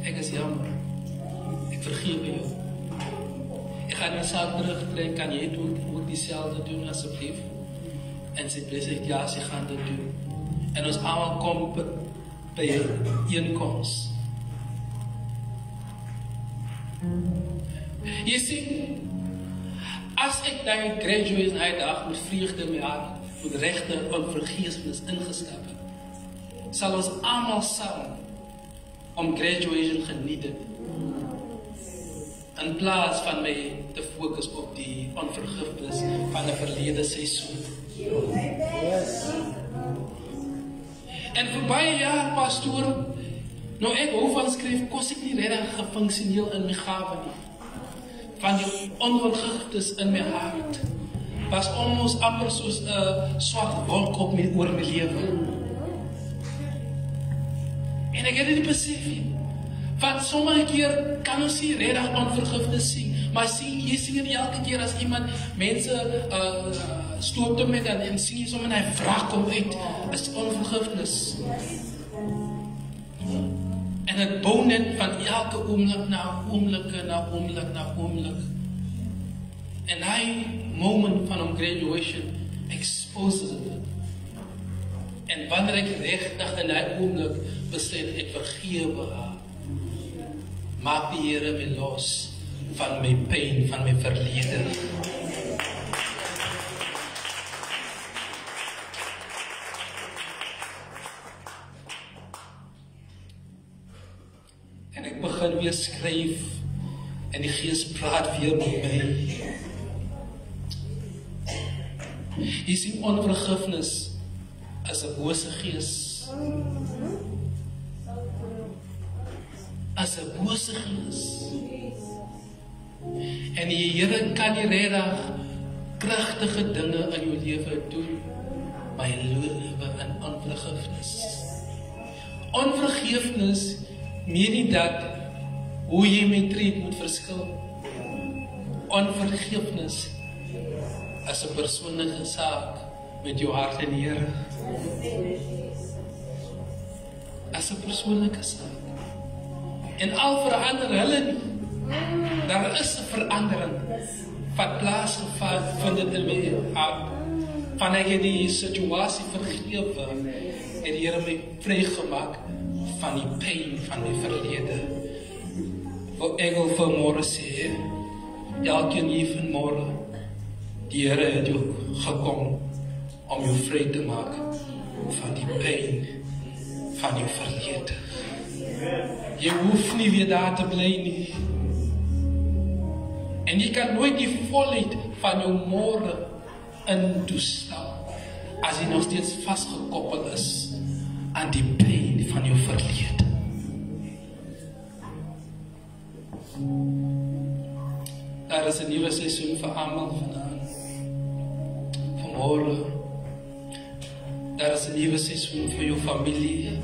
Speaker 2: ek is jammer, ek vergewe jou. Ek gaan my saak terugtrek, kan jy ook dieselfde doen asseblief? En sy sê, ja, sy gaan dit doen. En ons almal kom by 'n einkoms. Jy sien, as ek daai graduation uitdag met vreugde in my hart, met regte onvergeefnis ingestap het, sal ons almal saam om graduation geniet het. In plaas van my te fokus op die onvergifnis van 'n verlede seisoen. En vir baie jaar, pastoor, nou ek hou van skryf, kos ek nie regtig gefunksioneel in my gawe nie. Van die onvergiftes in my hart was almost amper soos 'n swart wolk op my oor my lewe. En ek het dit besef nie. Want sommige keer kan ons nie regtig onvergifnis sien, maar jy sien dit elke keer as iemand mense stoot hom met en sien jy sommer hy wrak hom uit, is onvergifnis. En het bou net van elke oomblik na oomblik na oomblik na oomblik. En hy moment van hom graduation exposes dit. En wanneer ek regtig in hy oomblik besluit ek vergewe haar, maak die Here my los van my pyn, van my verlede. En ek begin weer skryf en die Gees praat weer met my. Jy sien, onvergifnis as 'n bose gees. As 'n bose gees. En die Here kan nie regtig kragtige dinge in jou lewe doen, maar jy lewe in onvergifnis. Onvergifnis meen nie dat hoe jy met treed moet verskil. Onvergifnis as 'n persoonlike saak met jou hart en die Here. As 'n persoonlike saak. En al verander hulle nie. Daar is 'n verandering wat plaasgevind het in my hart. Van ek het die situasie vergewe en die Here my vrygemaak van die pyn van my verlede. Wat ek wil vanmôre sê, elkeen hier vanmôre, die Here het jou gekom om jou vry te maak van die pyn van jou verlede. Jy hoef nie weer daar te bly nie. En jy kan nooit die volheid van jou môre in toestap as jy nog steeds vasgekoppel is aan die pyn van jou verlede. Daar is 'n nuwe seisoen vir almal vandaan. Vanmôre. Daar is 'n nuwe seisoen vir jou familie.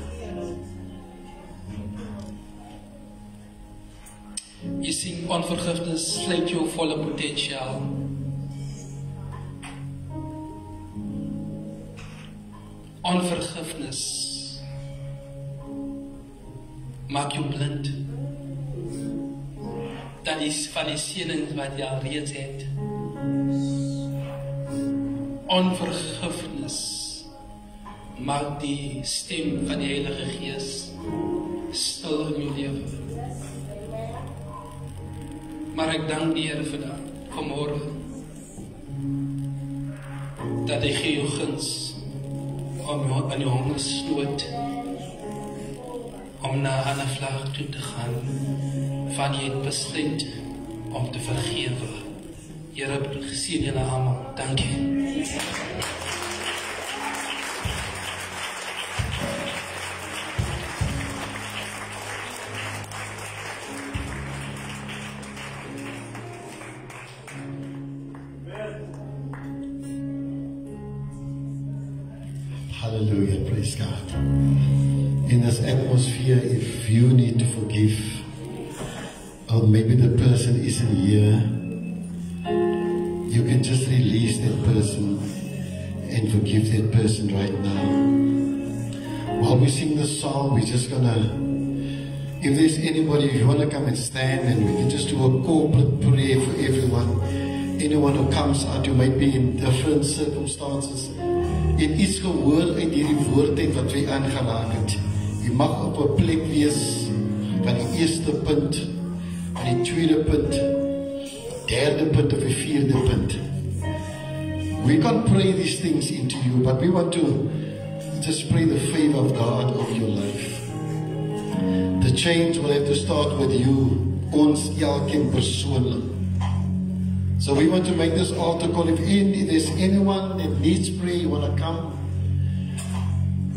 Speaker 2: Jy sien, onvergifnis sluit jou volle potensiaal. Onvergifnis maak jou blind. Dat is van die seënings wat jy al reeds het. Onvergifnis maak die stem van die Heilige Gees stil in jou lewe. Maar ek dank die Here vanmôre dat hy gee jou guns om aan jou hongersnood om na 'n ander vlak toe te gaan van jy het besluit om te vergewe. Here, geseën julle almal. Dankie.
Speaker 1: Hallelujah, praise God. In this atmosphere, if you need to forgive, or maybe the person isn't here, you can just release that person and forgive that person right now. While we sing the song, we're just gonna, if there's anybody, if you want to come and stand, and we can just do a corporate prayer for everyone. Anyone who comes out, you might be in different circumstances. En iets gehoor uit hierdie woordheid wat jy aangeraak het. Jy mag op 'n plek wees van die eerste punt, van die tweede punt, derde punt of die vierde punt. We can't pray these things into you, but we want to just pray the favor of God over your life. The change will have to start with you, ons elkeen persoonlik. So we want to make this altar call. If there's anyone that needs prayer, you want to come,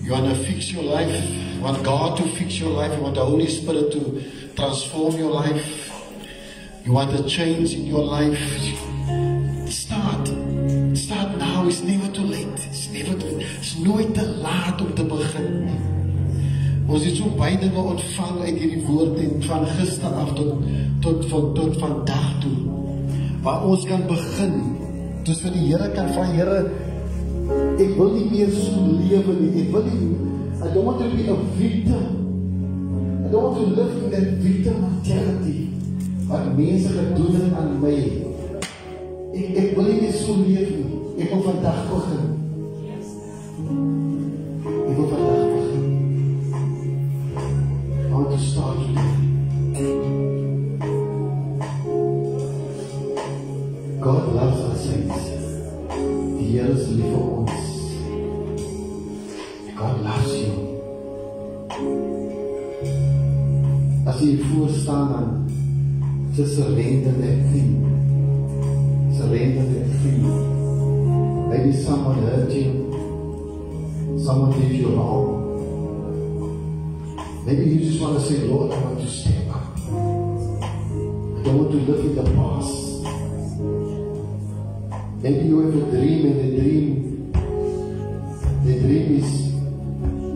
Speaker 1: You want to fix your life. You want God to fix your life. You want the Holy Spirit to transform your life. You want a change in your life. Start. Start now. It's never too late. It's nooit te laat om te begin. Ons het so baie dinge ontvang uit hierdie woord en van gister af tot vandag toe. Waar ons kan begin. Dus vir die Here kan van Here, ek wil nie meer so lewe nie. Ek wil nie, I don't want to be a victim. I don't want to live in that victim mentality. Wat mense gedoen het aan my. Ek wil nie meer so leef nie. Ek wil vandag begin. Ek wil vandag begin. I want to start today. God loves us saints. Die Here is lief vir ons. God loves you. As jy voor staan dan just surrender that thing. Surrender that thing. Maybe someone hurt you. Someone did you wrong. Maybe you just want to say, Lord, I want to step up. I don't want to live in the past. Maybe you have a dream and the dream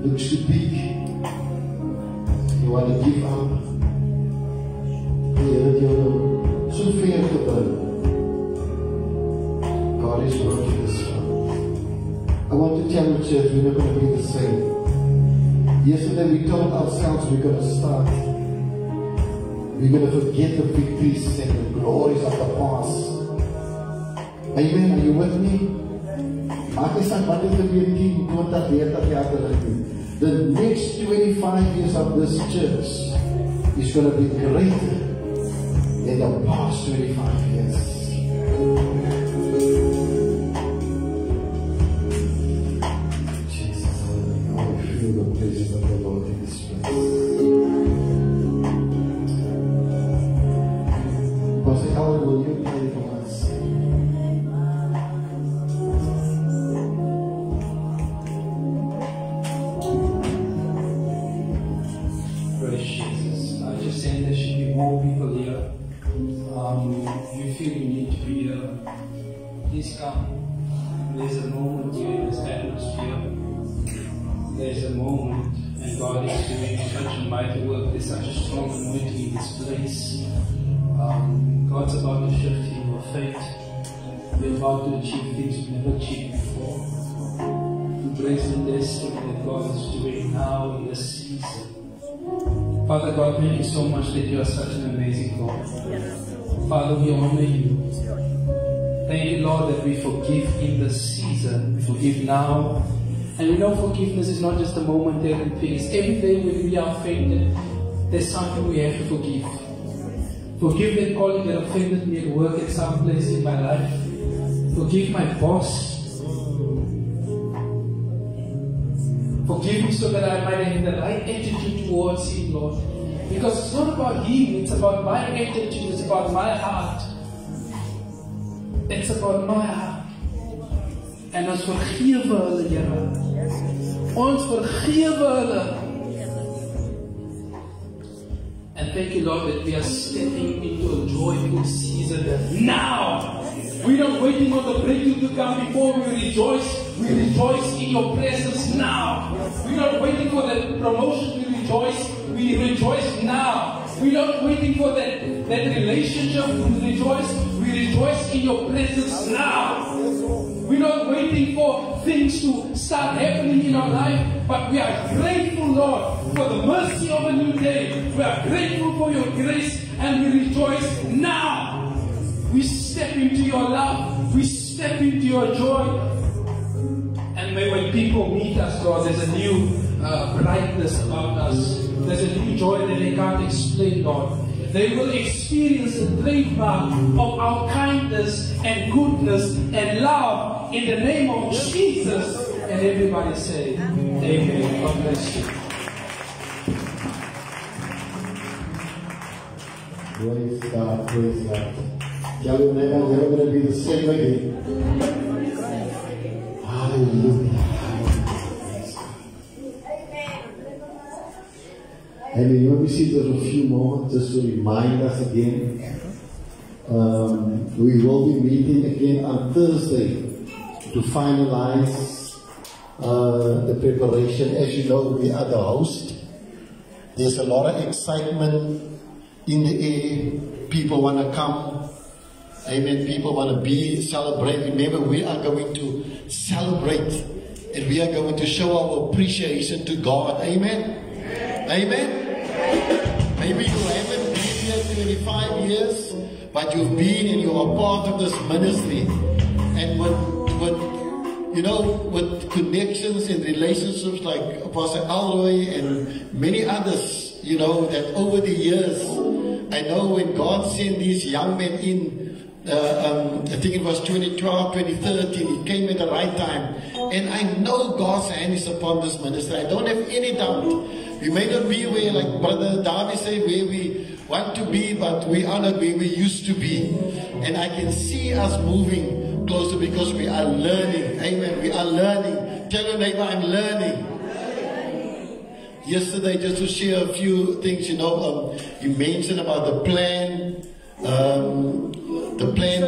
Speaker 1: looks too big. You want to give up. You're so fear to burn. God is working this one. I want to tell you, church, we're not going to be the same. Yesterday we told ourselves we're going to start. We're going to forget the victories and the glories of the past. Amen, are you with me? The next 25 years of this church is going to be greater than the past 25 years. Jesus, I feel the presence of the Lord in this place. Pastor Howard, will you pray for us?
Speaker 2: Please come. There's a moment here in this atmosphere. There's a moment, and God is doing such a mighty work. There's such a strong anointing in this place. God's about to shift in your faith. You're about to achieve things you've never achieved before. Embrace the destiny that God is doing now in this season. Father God, thank you so much that you are such an amazing God. Father, we honor you. Thank you, Lord, that we forgive in this season. We forgive now. And we know forgiveness is not just a momentary thing. Every day when we are offended, there's something we have to forgive. Forgive that colleague that offended me at work at some place in my life. Forgive my boss. Forgive me so that I might have the right attitude towards him, Lord. Because it's not about him, it's about my attitude, it's about my heart. It's about my heart. En ons vergewe hulle, Here. Ons vergewe hulle. And thank you, Lord, that we are stepping into a joyful season now. We're not waiting for the breakthrough to come before we rejoice. We rejoice in your presence now. We're not waiting for the promotion to rejoice. We rejoice now. We're not waiting for that relationship to rejoice. We rejoice in your presence now. We're not waiting for things to start happening in our life, but we are grateful, Lord, for the mercy of a new day. We are grateful for your grace, and we rejoice now. We step into your love. We step into your joy. And may when people meet us, Lord, there's a new brightness about us. There's a new joy that they can't explain, Lord. They will experience the trademark of our kindness and goodness and love in the name of Jesus. And everybody say, Amen. God bless you.
Speaker 1: Praise God, praise God. Tell your neighbor, you're going to be the same again. Hallelujah. Praise God. And we want to see just a few moments just to remind us again. We will be meeting again on Thursday to finalize the preparation. As you know, we are the host. There's a lot of excitement in the air. People want to come. Amen. People want to celebrate. Remember, we are going to celebrate. And we are going to show our appreciation to God. Amen. Amen. Maybe you haven't been here 25 years, but you've been and you are part of this ministry. And with connections and relationships like Pastor Alroy and many others, that over the years, I know when God sent these young men in, I think it was 2012, 2013, it came at the right time. And I know God's hand is upon this ministry. I don't have any doubt. We may not be where, like Brother David said, where we want to be, but we are not where we used to be. And I can see us moving closer because we are learning. Amen. We are learning. Tell your neighbor, I'm learning. Yesterday, just to share a few things, you mentioned about the plan,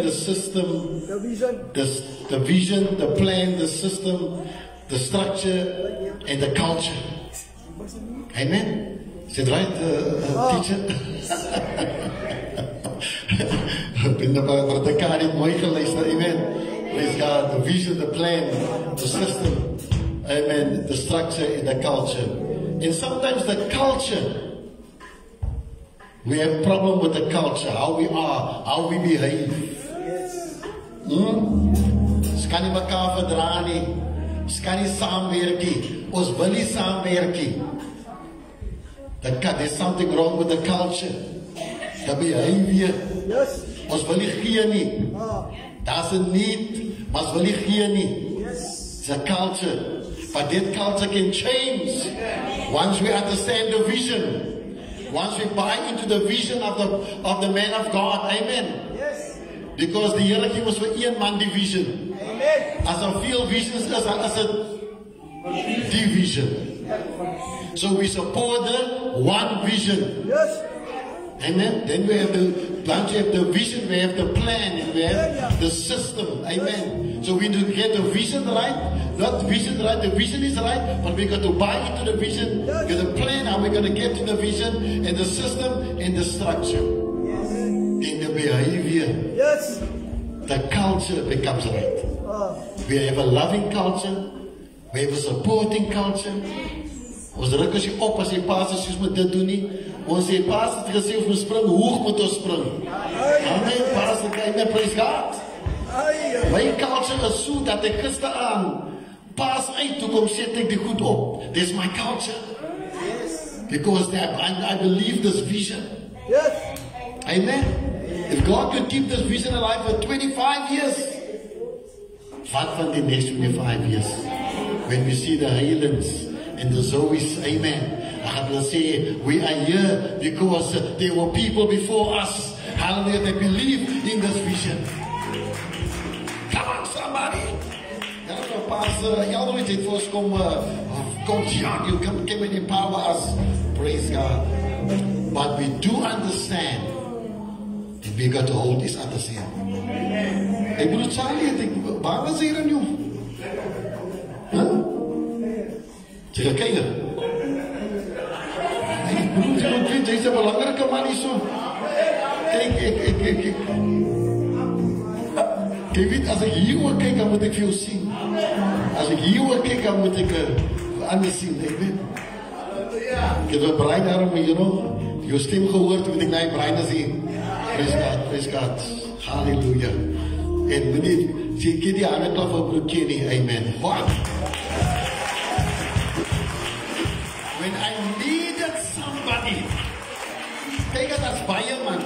Speaker 1: the system, the vision, the plan, the system, the structure, and the culture. Amen. Is it right, teacher? Amen. Praise God. The vision, the plan, the system, amen. The structure, and the culture. And sometimes the culture, we have a problem with the culture, how we are, how we behave. Ska nie mekaar verdra nie. Ska nie saamwerk nie. Ons wil nie saamwerk nie. There's something wrong with the culture. The behavior. Ons wil nie gee nie. Daar's 'n need, maar ons wil nie gee nie. It's a culture. But that culture can change once we understand the vision. Once we buy into the vision of the man of God. Amen. Yes. Because the hierarchy was for een man division. Amen. As a field visions as a division. So we support the one vision. Yes. Amen. Then we have once we have the vision, we have the plan, and we have the system. Amen. So we need to get the vision right. Not the vision right, the vision is right, but we got to buy into the vision, get a plan how we're going to get to the vision, and the system, and the structure. Yes. In the behavior. Yes. The culture becomes right. We have a loving culture. We have a supporting culture. Ons ruk as jy op as jy pas as jy moet dit doen nie. Ons sê pas het gesê ons moet spring, hoog moet ons spring. Amen, pas het amen, praise God. My culture is so dat ek gisteraan pas uit toe kom sê ek die goed op. This is my culture. Because I believe this vision. Yes. Amen. If God could keep this vision alive for 25 years, what van the next 25 years? When we see the Highlands and the Zoes, amen. I will say, we are here because there were people before us, hallelujah, that believe in this vision. Come on, somebody. Pastor, you always did for us come young, you come and empower us. Praise God. But we do understand that we got to hold this other hand. Hey, Brother Charlie, I think, waar was hier aan jou? Huh? Zeg, kijk er. Ik bedoel, dit is een belangrijke man niet zo. Kijk. Kijk, weet, als ik hier wil kijken, dan moet ik veel zien. Als ik hier wil kijken, dan moet ik anders zien. Ik weet. Ik heb een brein daarom, je stem gehoord, moet ik naar je brein zien. Praise God. Hallelujah. En meneer, zie ik die handen klap op broek Kenny. Amen. What? When I needed somebody. Kijk, dat is baie man.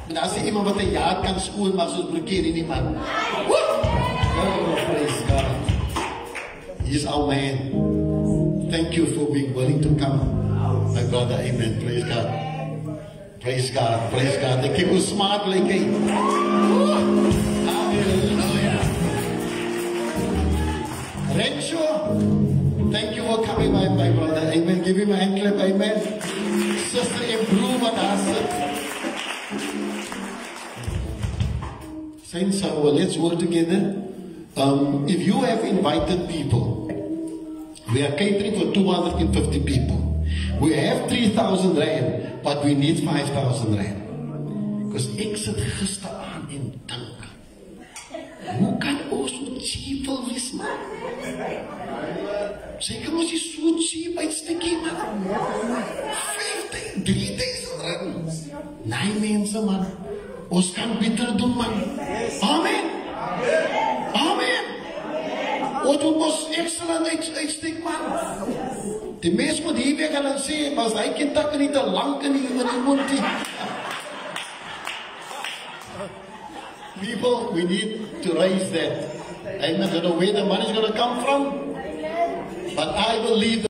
Speaker 1: En als er iemand wat een jaar kan schoen, maar zoals broek Kenny niet man. Oh, praise God. He is our man. Thank you for being willing to come. My brother, amen. Praise God. Praise God. Praise God. They keep us smart like hey. Hallelujah. Rencho, thank you for coming, my brother. Amen. Give him a hand clap. Amen. Sister improve on us. Saints, let's work together. If you have invited people, we are catering for 250 people. We have 3,000 rand, but we need 5,000 rand. Because ek sit gisteraan en dink, hoe kan ons so cheap wil wees, man? Zeker mos jy so cheap uitstikkie, man. 3,000 rand. Nee, mense, man. Ons kan beter doen, man. Amen. Amen. Ons moet ons excellent uitstik, man. Die mens moet hier weer gaan en sê, maar hy kan tak nie te lang in die mond nie. People, we need to raise that. Amen. I don't know where the money is going to come from, but I believe that